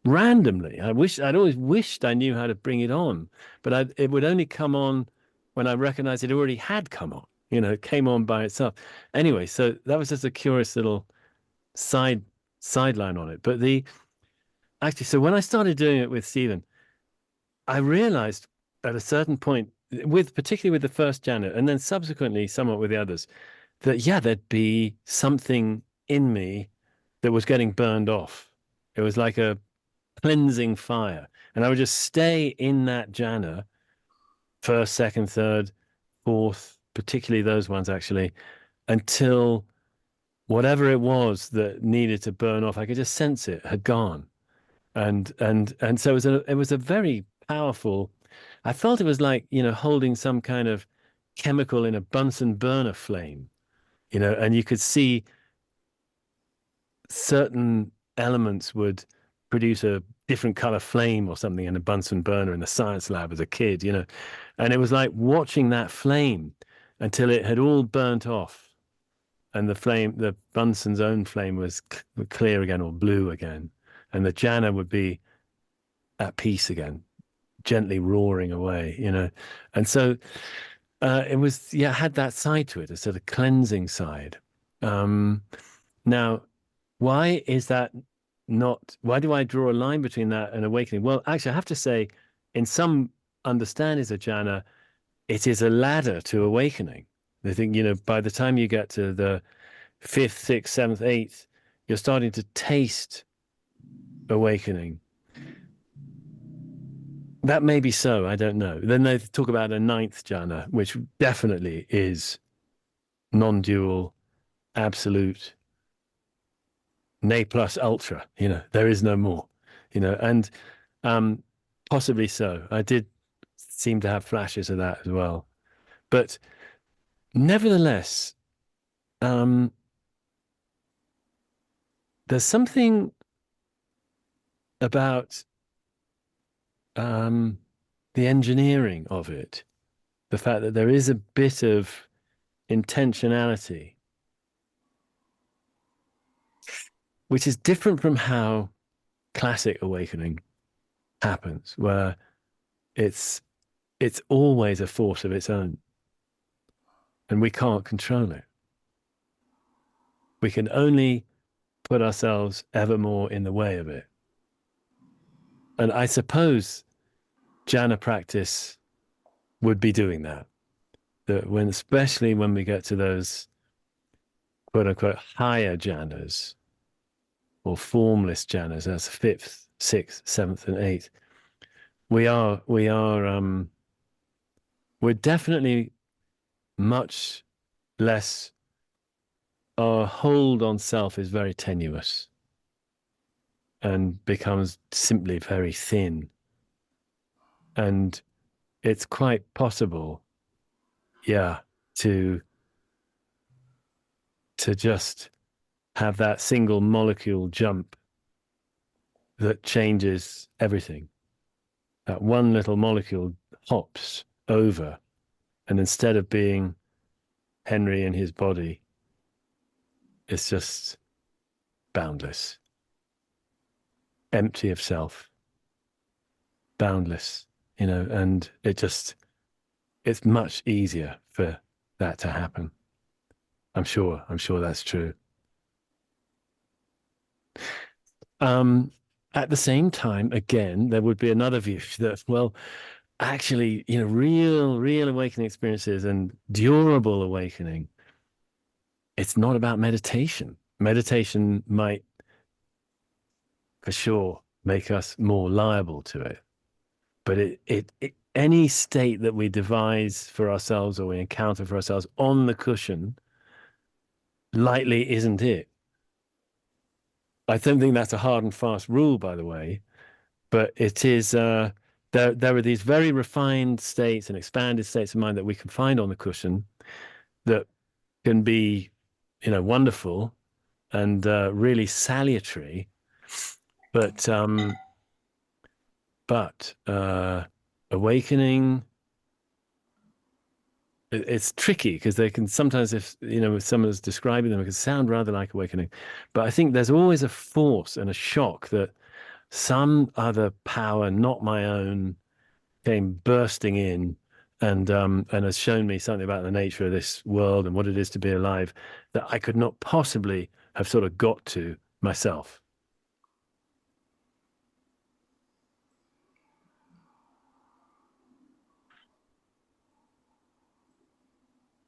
randomly. I'd always wished I knew how to bring it on, but it would only come on when I recognized it already had come on, it came on by itself. Anyway, so that was just a curious little sideline on it. But so when I started doing it with Stephen, I realized at a certain point, particularly with the first jhana, and then subsequently somewhat with the others, that there'd be something in me that was getting burned off. It was like a cleansing fire, and I would just stay in that jhana, first, second, third, fourth, particularly those ones actually, until whatever it was that needed to burn off, I could just sense it had gone. And so it was a very powerful, I felt it was like, holding some kind of chemical in a Bunsen burner flame, and you could see certain elements would produce a different color flame or something in a Bunsen burner in the science lab as a kid, and it was like watching that flame until it had all burnt off. And the Bunsen's own flame was clear again, or blue again. And the jhana would be at peace again, gently roaring away, And so it was, had that side to it, a sort of cleansing side. Now, why is that why do I draw a line between that and awakening? Well, actually, I have to say, in some understandings of jhana, it is a ladder to awakening. I think, by the time you get to the fifth, sixth, seventh, eighth, you're starting to taste awakening. That may be so. I don't know. Then they talk about a ninth jhana, which definitely is non-dual, absolute, ne plus ultra. There is no more. And possibly so. I did seem to have flashes of that as well. But nevertheless, there's something about the engineering of it, the fact that there is a bit of intentionality, which is different from how classic awakening happens, where it's always a force of its own, and we can't control it. We can only put ourselves ever more in the way of it. And I suppose jhana practice would be doing that. Especially when we get to those quote unquote higher jhanas or formless jhanas, that's fifth, sixth, seventh, and eighth, we're definitely much less, our hold on self is very tenuous and becomes simply very thin. And it's quite possible, to just have that single molecule jump that changes everything. That one little molecule hops over, and instead of being Henry in his body, it's just boundless, empty of self, boundless, and it's much easier for that to happen. I'm sure that's true. At the same time, again, there would be another view that, well, actually, real awakening experiences and durable awakening, it's not about meditation. Meditation might, for sure, make us more liable to it. But any state that we devise for ourselves or we encounter for ourselves on the cushion lightly isn't it. I don't think that's a hard and fast rule, by the way, but it is, there are these very refined states and expanded states of mind that we can find on the cushion that can be, wonderful and really salutary, but awakening, it's tricky because they can sometimes, if someone's describing them, it can sound rather like awakening. But I think there's always a force and a shock that some other power, not my own, came bursting in and has shown me something about the nature of this world and what it is to be alive that I could not possibly have sort of got to myself.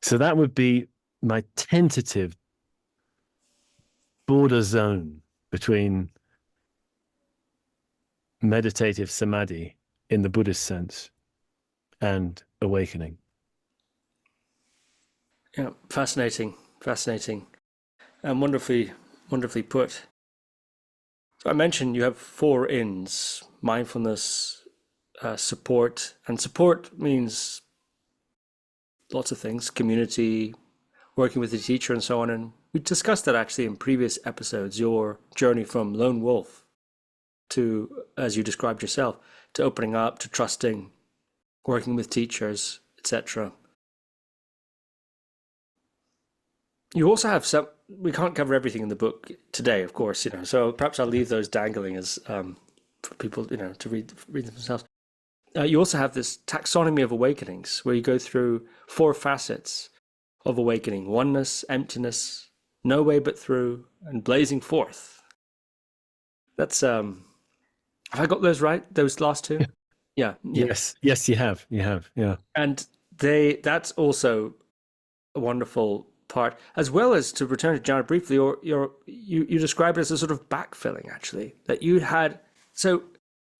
So that would be my tentative border zone between meditative samadhi in the Buddhist sense and awakening. Yeah, fascinating, and wonderfully put. So I mentioned you have 4 ins: mindfulness, support, and support means lots of things: community, working with the teacher, and so on. And we discussed that actually in previous episodes, your journey from lone wolf to, as you described yourself, to opening up, to trusting, working with teachers, etc. You also have some, we can't cover everything in the book today, of course, so perhaps I'll leave those dangling as for people, to read them themselves. You also have this taxonomy of awakenings where you go through 4 facets of awakening: oneness, emptiness, no way but through, and blazing forth. That's, have I got those right? Those last 2? Yeah. Yes, you have. Yeah. And that's also a wonderful part, as well as, to return to Jhana briefly, or you describe it as a sort of backfilling, actually, that you had. So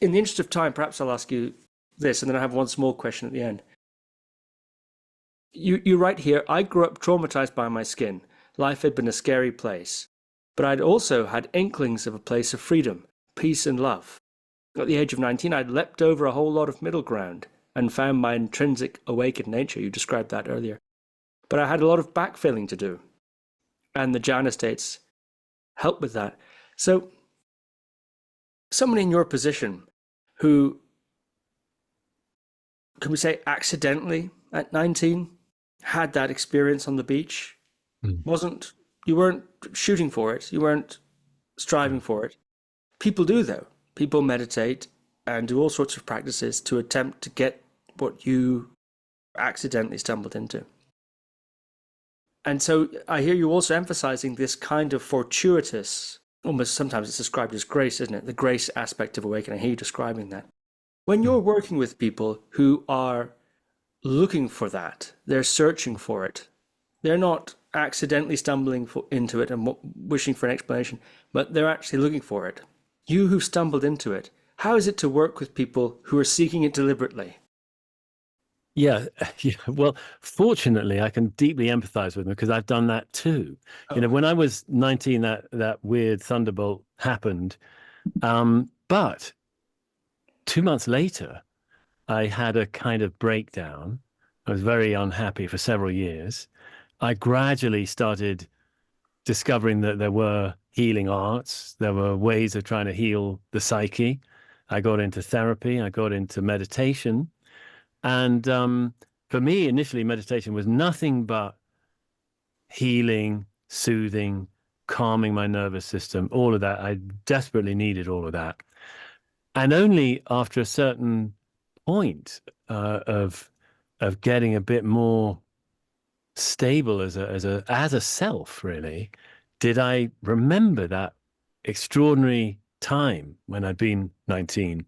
in the interest of time, perhaps I'll ask you this, and then I have one small question at the end. You write here, I grew up traumatized by my skin. Life had been a scary place, but I'd also had inklings of a place of freedom, peace and love. At the age of 19, I'd leapt over a whole lot of middle ground and found my intrinsic awakened nature. You described that earlier. But I had a lot of backfilling to do, and the Jhana states help with that. So someone in your position who, can we say, accidentally at 19 had that experience on the beach, you weren't shooting for it, you weren't striving for it. People do, though. People meditate and do all sorts of practices to attempt to get what you accidentally stumbled into. And so I hear you also emphasizing this kind of fortuitous, almost sometimes it's described as grace, isn't it? The grace aspect of awakening. I hear you describing that. When you're working with people who are looking for that, they're searching for it, they're not accidentally stumbling into it and wishing for an explanation, but they're actually looking for it. You who stumbled into it, how is it to work with people who are seeking it deliberately? Yeah. Well, fortunately, I can deeply empathize with them because I've done that too. Oh. When I was 19, that weird thunderbolt happened. But 2 months later, I had a kind of breakdown. I was very unhappy for several years. I gradually started discovering that there were healing arts. There were ways of trying to heal the psyche. I got into therapy. I got into meditation. And for me, initially, meditation was nothing but healing, soothing, calming my nervous system, all of that. I desperately needed all of that. And only after a certain point of getting a bit more stable as a self, really, did I remember that extraordinary time when I'd been 19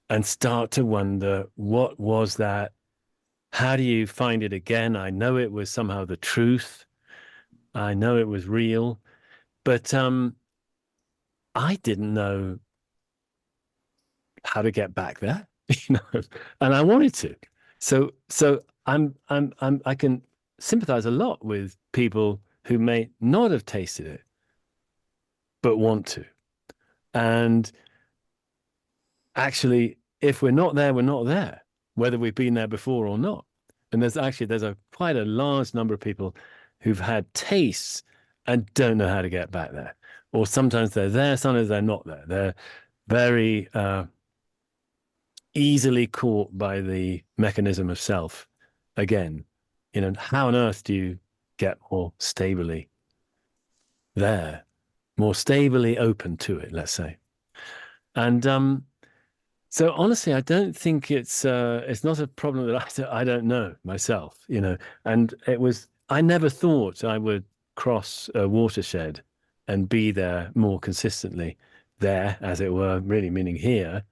and start to wonder, what was that? How do you find it again? I know it was somehow the truth. I know it was real, but I didn't know how to get back there, and I wanted to. So I can sympathize a lot with people who may not have tasted it, but want to. And actually, if we're not there, we're not there, whether we've been there before or not. And there's quite a large number of people who've had tastes and don't know how to get back there. Or sometimes they're there, sometimes they're not there. They're very easily caught by the mechanism of self again. How on earth do you get more stably there, more stably open to it, let's say? And so honestly, I don't think it's not a problem that I don't know myself, and I never thought I would cross a watershed and be there more consistently there, as it were, really meaning here,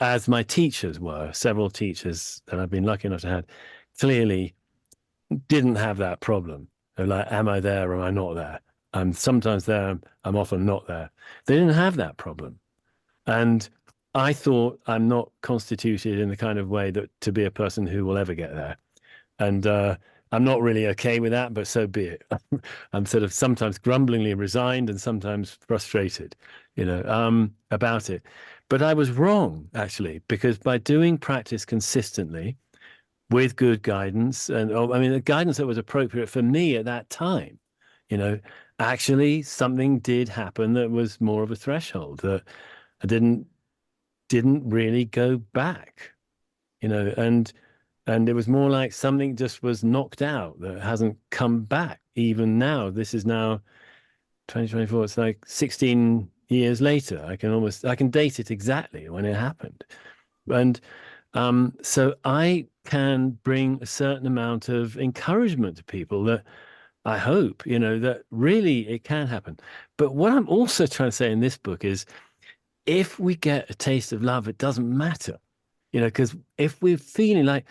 as my teachers were. Several teachers that I've been lucky enough to have clearly didn't have that problem. They're like, am I there or am I not there? I'm sometimes there, I'm often not there. They didn't have that problem. And I thought I'm not constituted in the kind of way that to be a person who will ever get there. And I'm not really okay with that, but so be it. I'm sort of sometimes grumblingly resigned and sometimes frustrated, about it. But I was wrong, actually, because by doing practice consistently with good guidance, and the guidance that was appropriate for me at that time, actually something did happen that was more of a threshold, that I didn't really go back, and it was more like something just was knocked out that hasn't come back. Even now, this is now 2024. It's like 16 years later. I can date it exactly when it happened. And so I can bring a certain amount of encouragement to people that I hope, that really it can happen. But what I'm also trying to say in this book is, if we get a taste of love, it doesn't matter, because if we're feeling like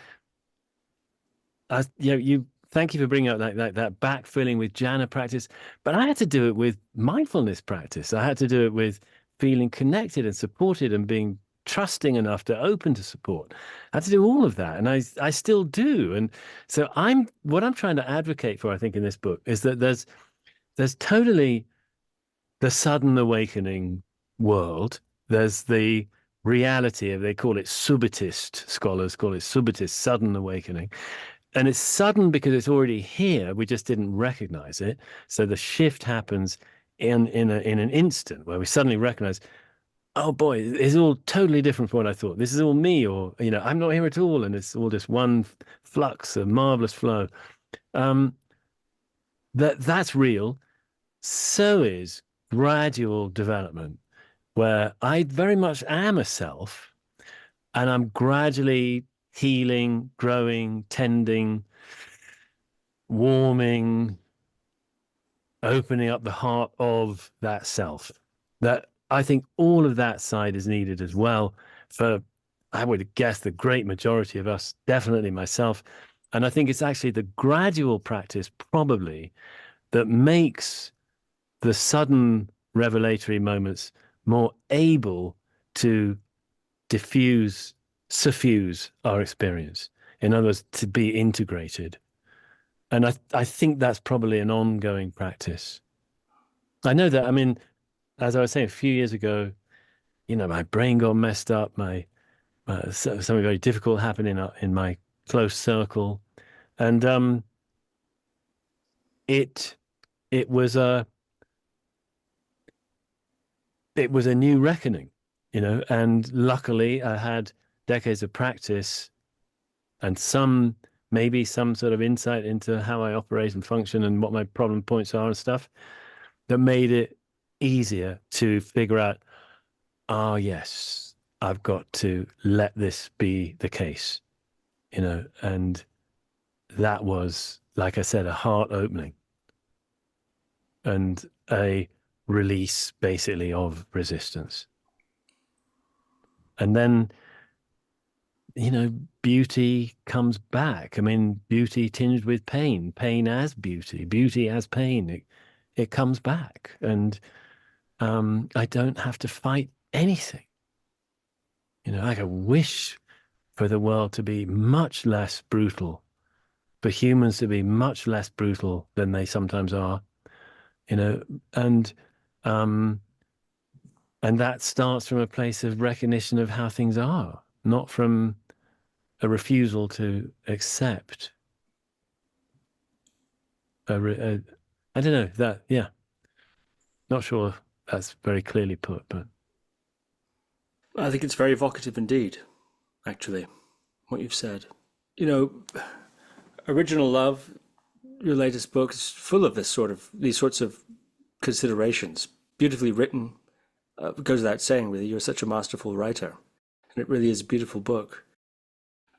you thank you for bringing up that backfilling with Jhana practice, but I had to do it with mindfulness practice. I had to do it with feeling connected and supported and being trusting enough to open to support. I had to do all of that, and I still do. And so what I'm trying to advocate for, I think, in this book is that there's totally the sudden awakening world. There's the reality of, they call it subitist, scholars call it subitist, sudden awakening. And it's sudden because it's already here. We just didn't recognize it. So the shift happens in an instant where we suddenly recognize, oh boy, it's all totally different from what I thought. This is all me, or, I'm not here at all. And it's all just one flux, a marvelous flow. That's real. So is gradual development, where I very much am a self, and I'm gradually healing, growing, tending, warming, opening up the heart of that self. That I think all of that side is needed as well for, I would guess, the great majority of us, definitely myself. And I think it's actually the gradual practice probably that makes the sudden revelatory moments more able to suffuse our experience. In other words, to be integrated. And I think that's probably an ongoing practice. I know that, as I was saying a few years ago, my brain got messed up, something very difficult happened in my close circle. And it was a new reckoning, and luckily I had decades of practice and maybe some sort of insight into how I operate and function and what my problem points are and stuff that made it easier to figure out, oh yes, I've got to let this be the case, and that was, like I said, a heart opening and a release basically of resistance. And then, beauty comes back. Beauty tinged with pain, pain as beauty, beauty as pain. It comes back. And I don't have to fight anything. I could wish for the world to be much less brutal, for humans to be much less brutal than they sometimes are, and that starts from a place of recognition of how things are, not from a refusal to accept. I don't know that. Yeah, not sure that's very clearly put, but I think it's very evocative indeed, actually, what you've said. Original Love, your latest book, is full of these sorts of considerations, beautifully written. It goes without saying, really, you're such a masterful writer, and it really is a beautiful book.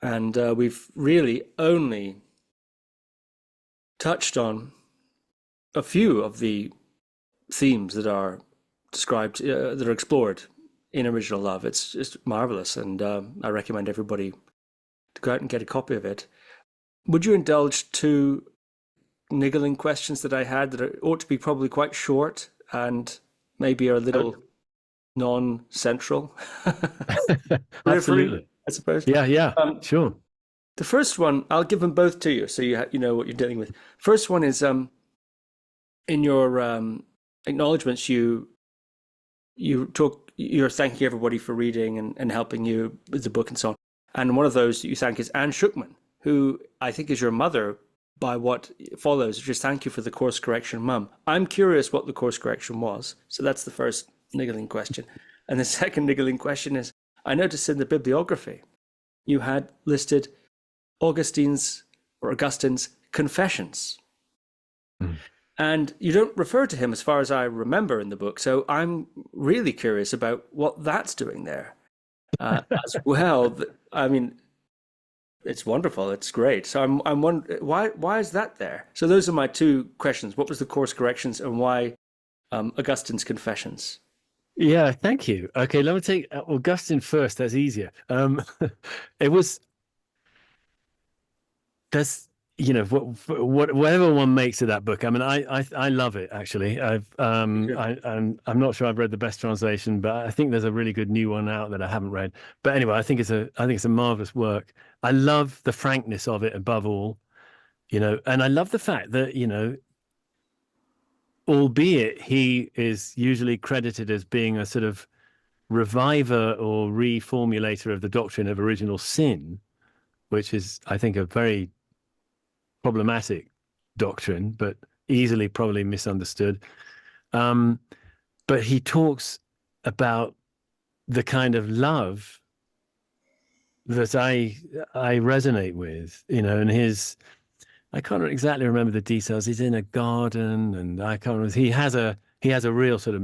And we've really only touched on a few of the themes that are described, that are explored in Original Love. It's just marvelous, and I recommend everybody to go out and get a copy of it. Would you indulge two niggling questions that I had that ought to be probably quite short and maybe are a little non-central? Absolutely, I suppose. Yeah, sure. The first one, I'll give them both to you, so you know what you're dealing with. First one is in your acknowledgements, you're thanking everybody for reading and helping you with the book and so on. And one of those you thank is Anne Shukman, who I think is your mother by what follows. Just thank you for the course correction, Mum. I'm curious what the course correction was. So that's the first niggling question. And the second niggling question is, I noticed in the bibliography you had listed Augustine's Confessions. Mm. And you don't refer to him as far as I remember in the book. So I'm really curious about what that's doing there as well. It's wonderful. It's great. So I'm wondering, why is that there? So those are my two questions. What was the course corrections, and why Augustine's Confessions? Yeah, thank you. Okay, let me take Augustine first. That's easier. whatever one makes of that book. I mean, I love it actually. I'm not sure I've read the best translation, but I think there's a really good new one out that I haven't read. But anyway, I think it's a marvelous work. I love the frankness of it above all, and I love the fact that, albeit he is usually credited as being a sort of reviver or reformulator of the doctrine of original sin, which is, I think, a very problematic doctrine, but easily probably misunderstood. But he talks about the kind of love that I resonate with, and I can't exactly remember the details. He's in a garden, and I can't remember. He has a real sort of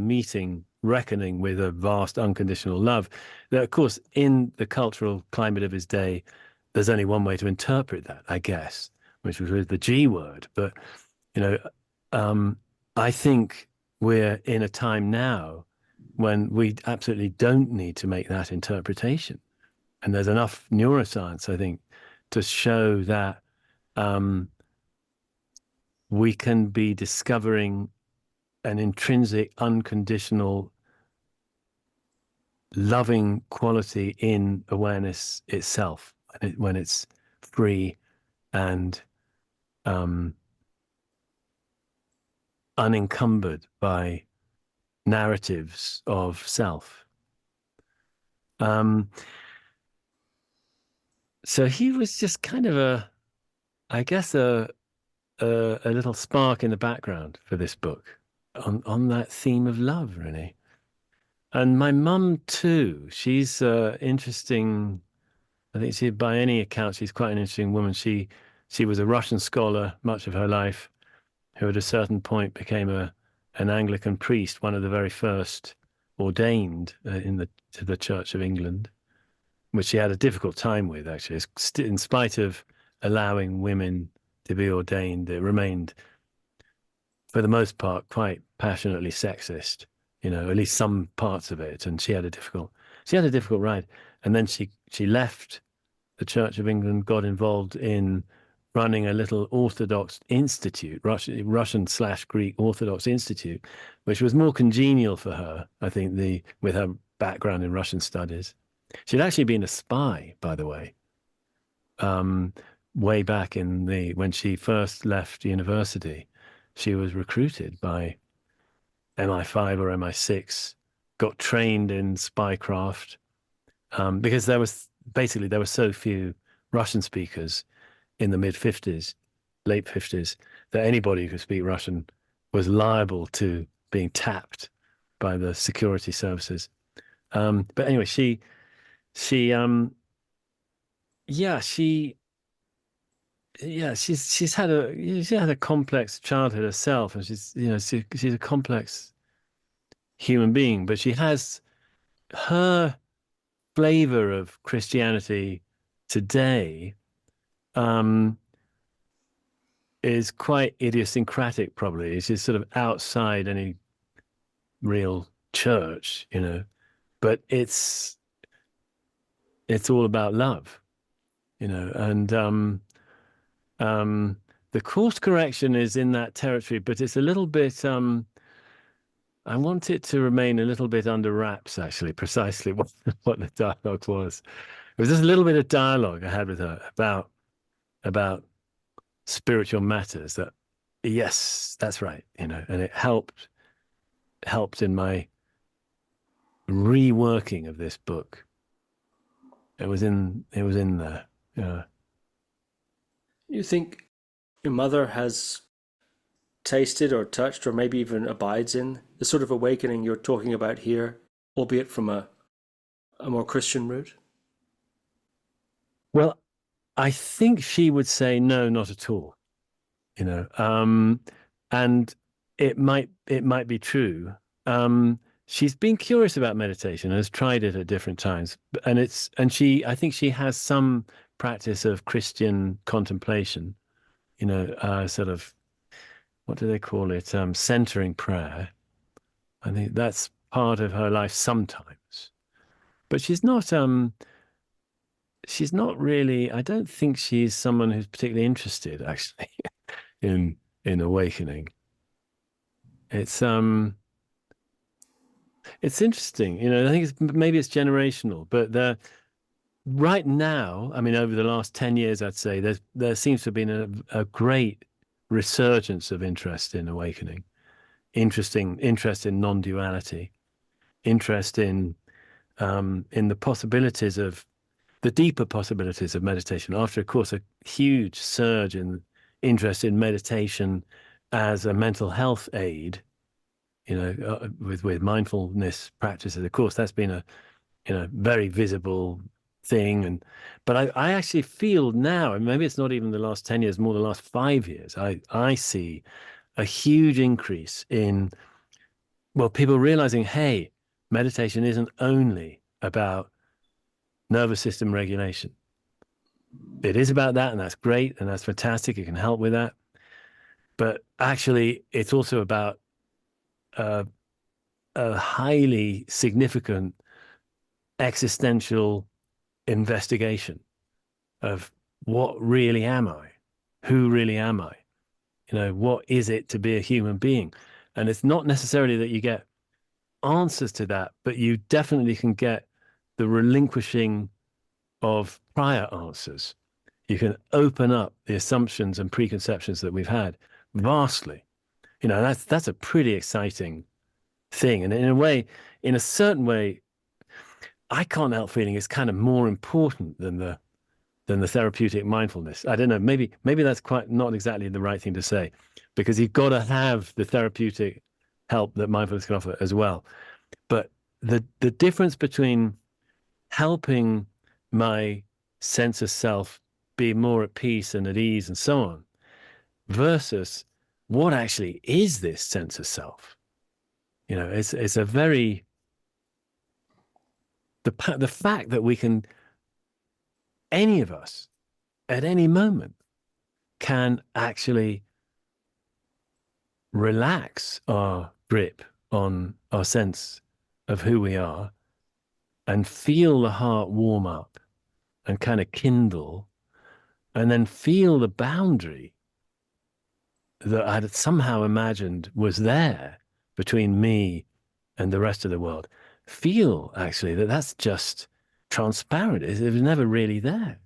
reckoning with a vast unconditional love. That, of course, in the cultural climate of his day, there's only one way to interpret that, I guess, which was with the G word. But, I think we're in a time now when we absolutely don't need to make that interpretation. And there's enough neuroscience, I think, to show that we can be discovering an intrinsic, unconditional, loving quality in awareness itself, when it's free and unencumbered by narratives of self. So he was just kind of I guess a little spark in the background for this book on that theme of love, really. And my mum too. She's interesting. I think by any account, she's quite an interesting woman. She was a Russian scholar much of her life, who at a certain point became an Anglican priest, one of the very first ordained to the Church of England, which she had a difficult time with, actually. In spite of allowing women to be ordained, it remained, for the most part, quite passionately sexist, at least some parts of it. And she had a difficult ride. And then she left the Church of England, got involved in running a little Orthodox institute, Russian/Greek Orthodox institute, which was more congenial for her, I think, with her background in Russian studies. She'd actually been a spy, by the way, way back when she first left university. She was recruited by MI5 or MI6, got trained in spycraft, because there were so few Russian speakers in the mid-50s, late 50s, that anybody who could speak Russian was liable to being tapped by the security services. But anyway, she's had a complex childhood herself, and she's a complex human being, but she has her flavor of Christianity today is quite idiosyncratic, probably. It's just sort of outside any real church, but it's all about love, and the course correction is in that territory, but it's a little bit I want it to remain a little bit under wraps, actually, precisely what the dialogue was. It was just a little bit of dialogue I had with her about spiritual matters. That, yes, that's right, and it helped in my reworking of this book. It was in there. Yeah. You think your mother has tasted or touched or maybe even abides in the sort of awakening you're talking about here, albeit from a more Christian route? Well, I think she would say no, not at all. And it might be true. She's been curious about meditation, has tried it at different times, and I think she has some practice of Christian contemplation, sort of, what do they call it? Centering prayer. I think that's part of her life sometimes, but she's not she's not really, I don't think she's someone who's particularly interested actually in awakening. It's interesting, you know. I think maybe it's generational, but right now, I mean, over the last 10 years, I'd say there seems to have been a great resurgence of interest in awakening, interest in non-duality, interest in the possibilities of the deeper possibilities of meditation. After, of course, a huge surge in interest in meditation as a mental health aid, you know, with mindfulness practices. Of course, that's been a very visible thing. But I actually feel now, and maybe it's not even the last 10 years, more the last 5 years, I see a huge increase in, well, people realizing, hey, meditation isn't only about nervous system regulation. It is about that, and that's great, and that's fantastic. It can help with that. But actually, it's also about a highly significant existential investigation of what really am I? Who really am I? You know, what is it to be a human being? And it's not necessarily that you get answers to that, but you definitely can get the relinquishing of prior answers. You can open up the assumptions and preconceptions that we've had vastly. You know, that's a pretty exciting thing. And in a way, in a certain way, I can't help feeling it's kind of more important than the therapeutic mindfulness. I don't know, maybe that's quite not exactly the right thing to say, because you've got to have the therapeutic help that mindfulness can offer as well. But the difference between helping my sense of self be more at peace and at ease and so on, versus what actually is this sense of self? You know, it's a very, the fact that we can, any of us at any moment can actually relax our grip on our sense of who we are and feel the heart warm up and kind of kindle, and then feel the boundary that I had somehow imagined was there between me and the rest of the world. Feel actually that that's just transparent. It was never really there.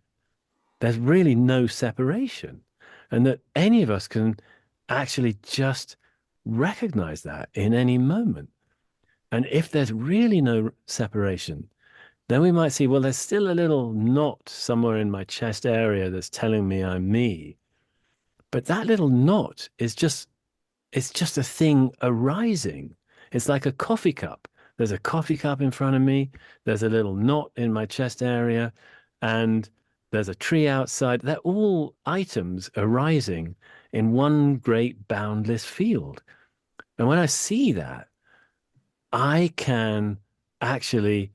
There's really no separation. And that any of us can actually just recognize that in any moment. And if there's really no separation, then we might see, well, there's still a little knot somewhere in my chest area that's telling me I'm me. But that little knot is it's just a thing arising. It's like a coffee cup. There's a coffee cup in front of me. There's a little knot in my chest area, and there's a tree outside. They're all items arising in one great boundless field. And when I see that, I can actually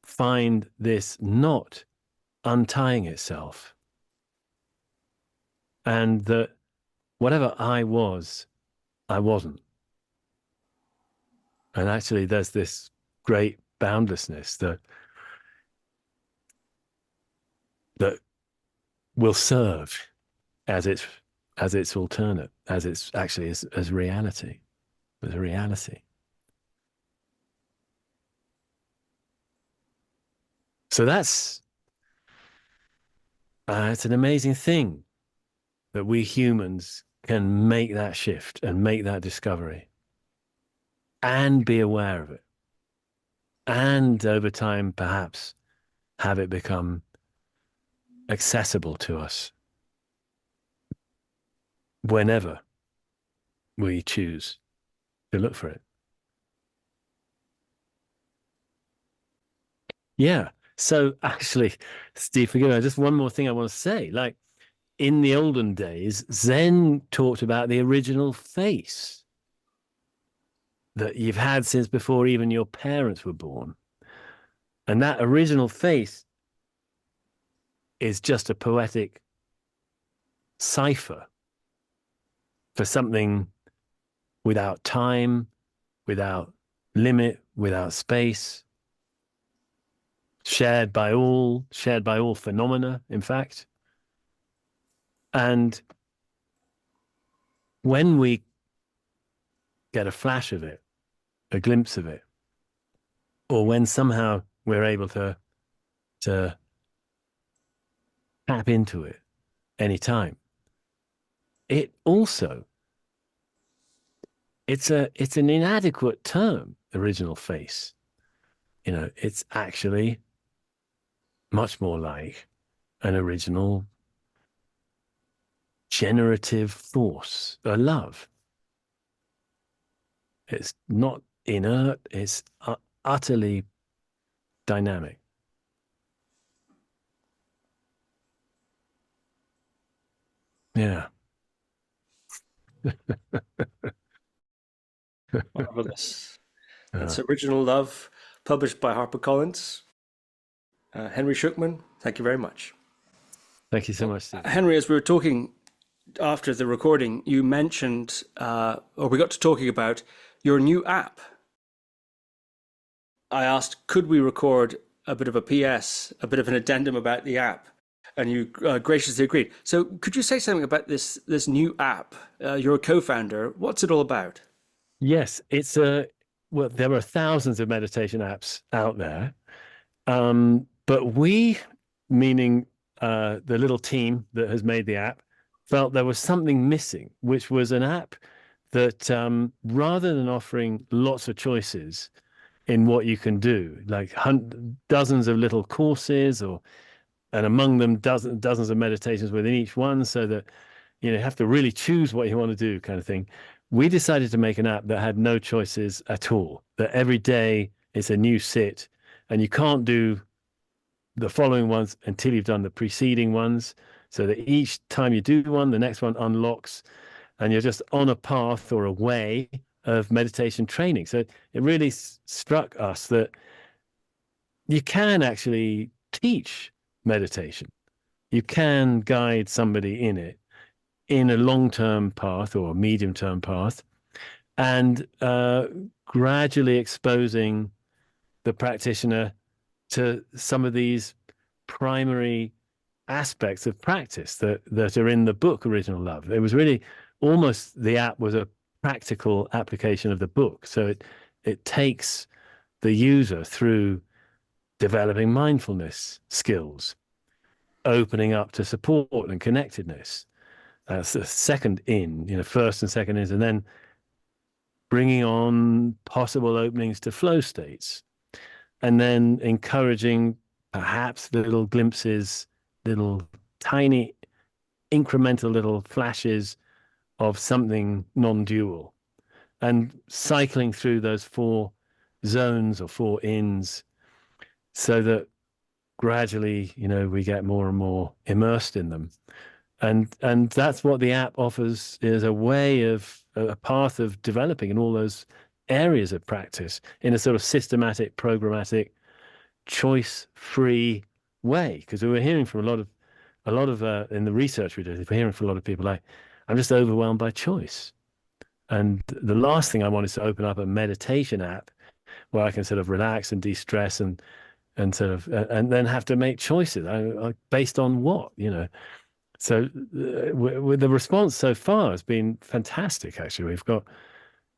find this knot untying itself. And that whatever I was, I wasn't. And actually, there's this great boundlessness that will serve as its alternate, as it's actually as reality, as a reality. So that's it's an amazing thing that we humans can make that shift and make that discovery and be aware of it. And over time, perhaps have it become accessible to us whenever we choose to look for it. Yeah. So actually, Steve, forgive me, just one more thing I want to say. Like in the olden days, Zen talked about the original face that you've had since before even your parents were born. And that original face is just a poetic cipher for something without time, without limit, without space. shared by all phenomena, in fact. And when we get a flash of it, a glimpse of it, or when somehow we're able to tap into it anytime, it also, it's an inadequate term, original face. It's actually much more like an original generative force, a love. It's not inert, it's utterly dynamic. Yeah. Marvelous. That's Original Love, published by HarperCollins. Henry Shukman, thank you very much. Thank you so much, Steve. Henry, as we were talking after the recording, you mentioned, or we got to talking about your new app. I asked, could we record a bit of a PS, a bit of an addendum about the app? And you graciously agreed. So could you say something about this new app? You're a co-founder. What's it all about? Yes, well, there are thousands of meditation apps out there. But we, meaning the little team that has made the app, felt there was something missing, which was an app that rather than offering lots of choices in what you can do, like dozens of little courses, and among them dozens of meditations within each one, so that you have to really choose what you want to do, kind of thing. We decided to make an app that had no choices at all, that every day it's a new sit, and you can't do the following ones until you've done the preceding ones, so that each time you do one, the next one unlocks, and you're just on a path or a way of meditation training. So it really struck us that you can actually teach meditation. You can guide somebody in it, in a long-term path or a medium-term path, and gradually exposing the practitioner to some of these primary aspects of practice that are in the book Original Love. It was really almost, the app was a practical application of the book. So it takes the user through developing mindfulness skills, opening up to support and connectedness. That's the second in, first and second ins, and then bringing on possible openings to flow states, and then encouraging perhaps little glimpses, little tiny incremental little flashes of something non-dual, and cycling through those 4 zones or 4 ins, so that gradually, we get more and more immersed in them. And that's what the app offers, is a path of developing in all those areas of practice in a sort of systematic, programmatic, choice-free way. Because we were hearing from a lot of in the research we did, we're hearing from a lot of people like, I'm just overwhelmed by choice. And the last thing I want is to open up a meditation app where I can sort of relax and de-stress and sort of, and then have to make choices based on what, So with the response so far has been fantastic. Actually,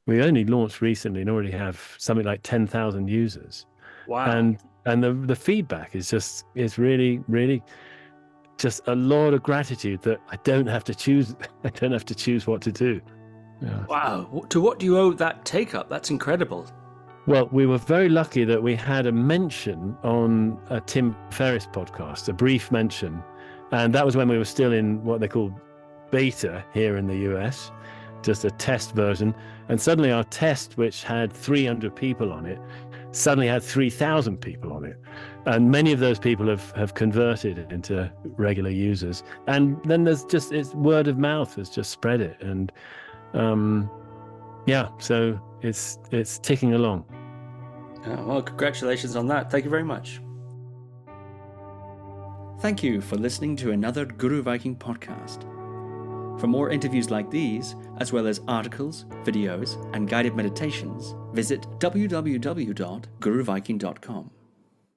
we only launched recently and already have something like 10,000 users. Wow. And the feedback is really, really just a lot of gratitude that I don't have to choose what to do. Yeah. Wow. To what do you owe that take up? That's incredible. Well, we were very lucky that we had a mention on a Tim Ferriss podcast, a brief mention. And that was when we were still in what they call beta here in the US, just a test version. And suddenly our test, which had 300 people on it, suddenly had 3,000 people on it. And many of those people have converted into regular users. And then it's word of mouth has just spread it. And so it's ticking along. Well, congratulations on that. Thank you very much. Thank you for listening to another Guru Viking podcast. For more interviews like these, as well as articles, videos, and guided meditations, visit www.guruviking.com.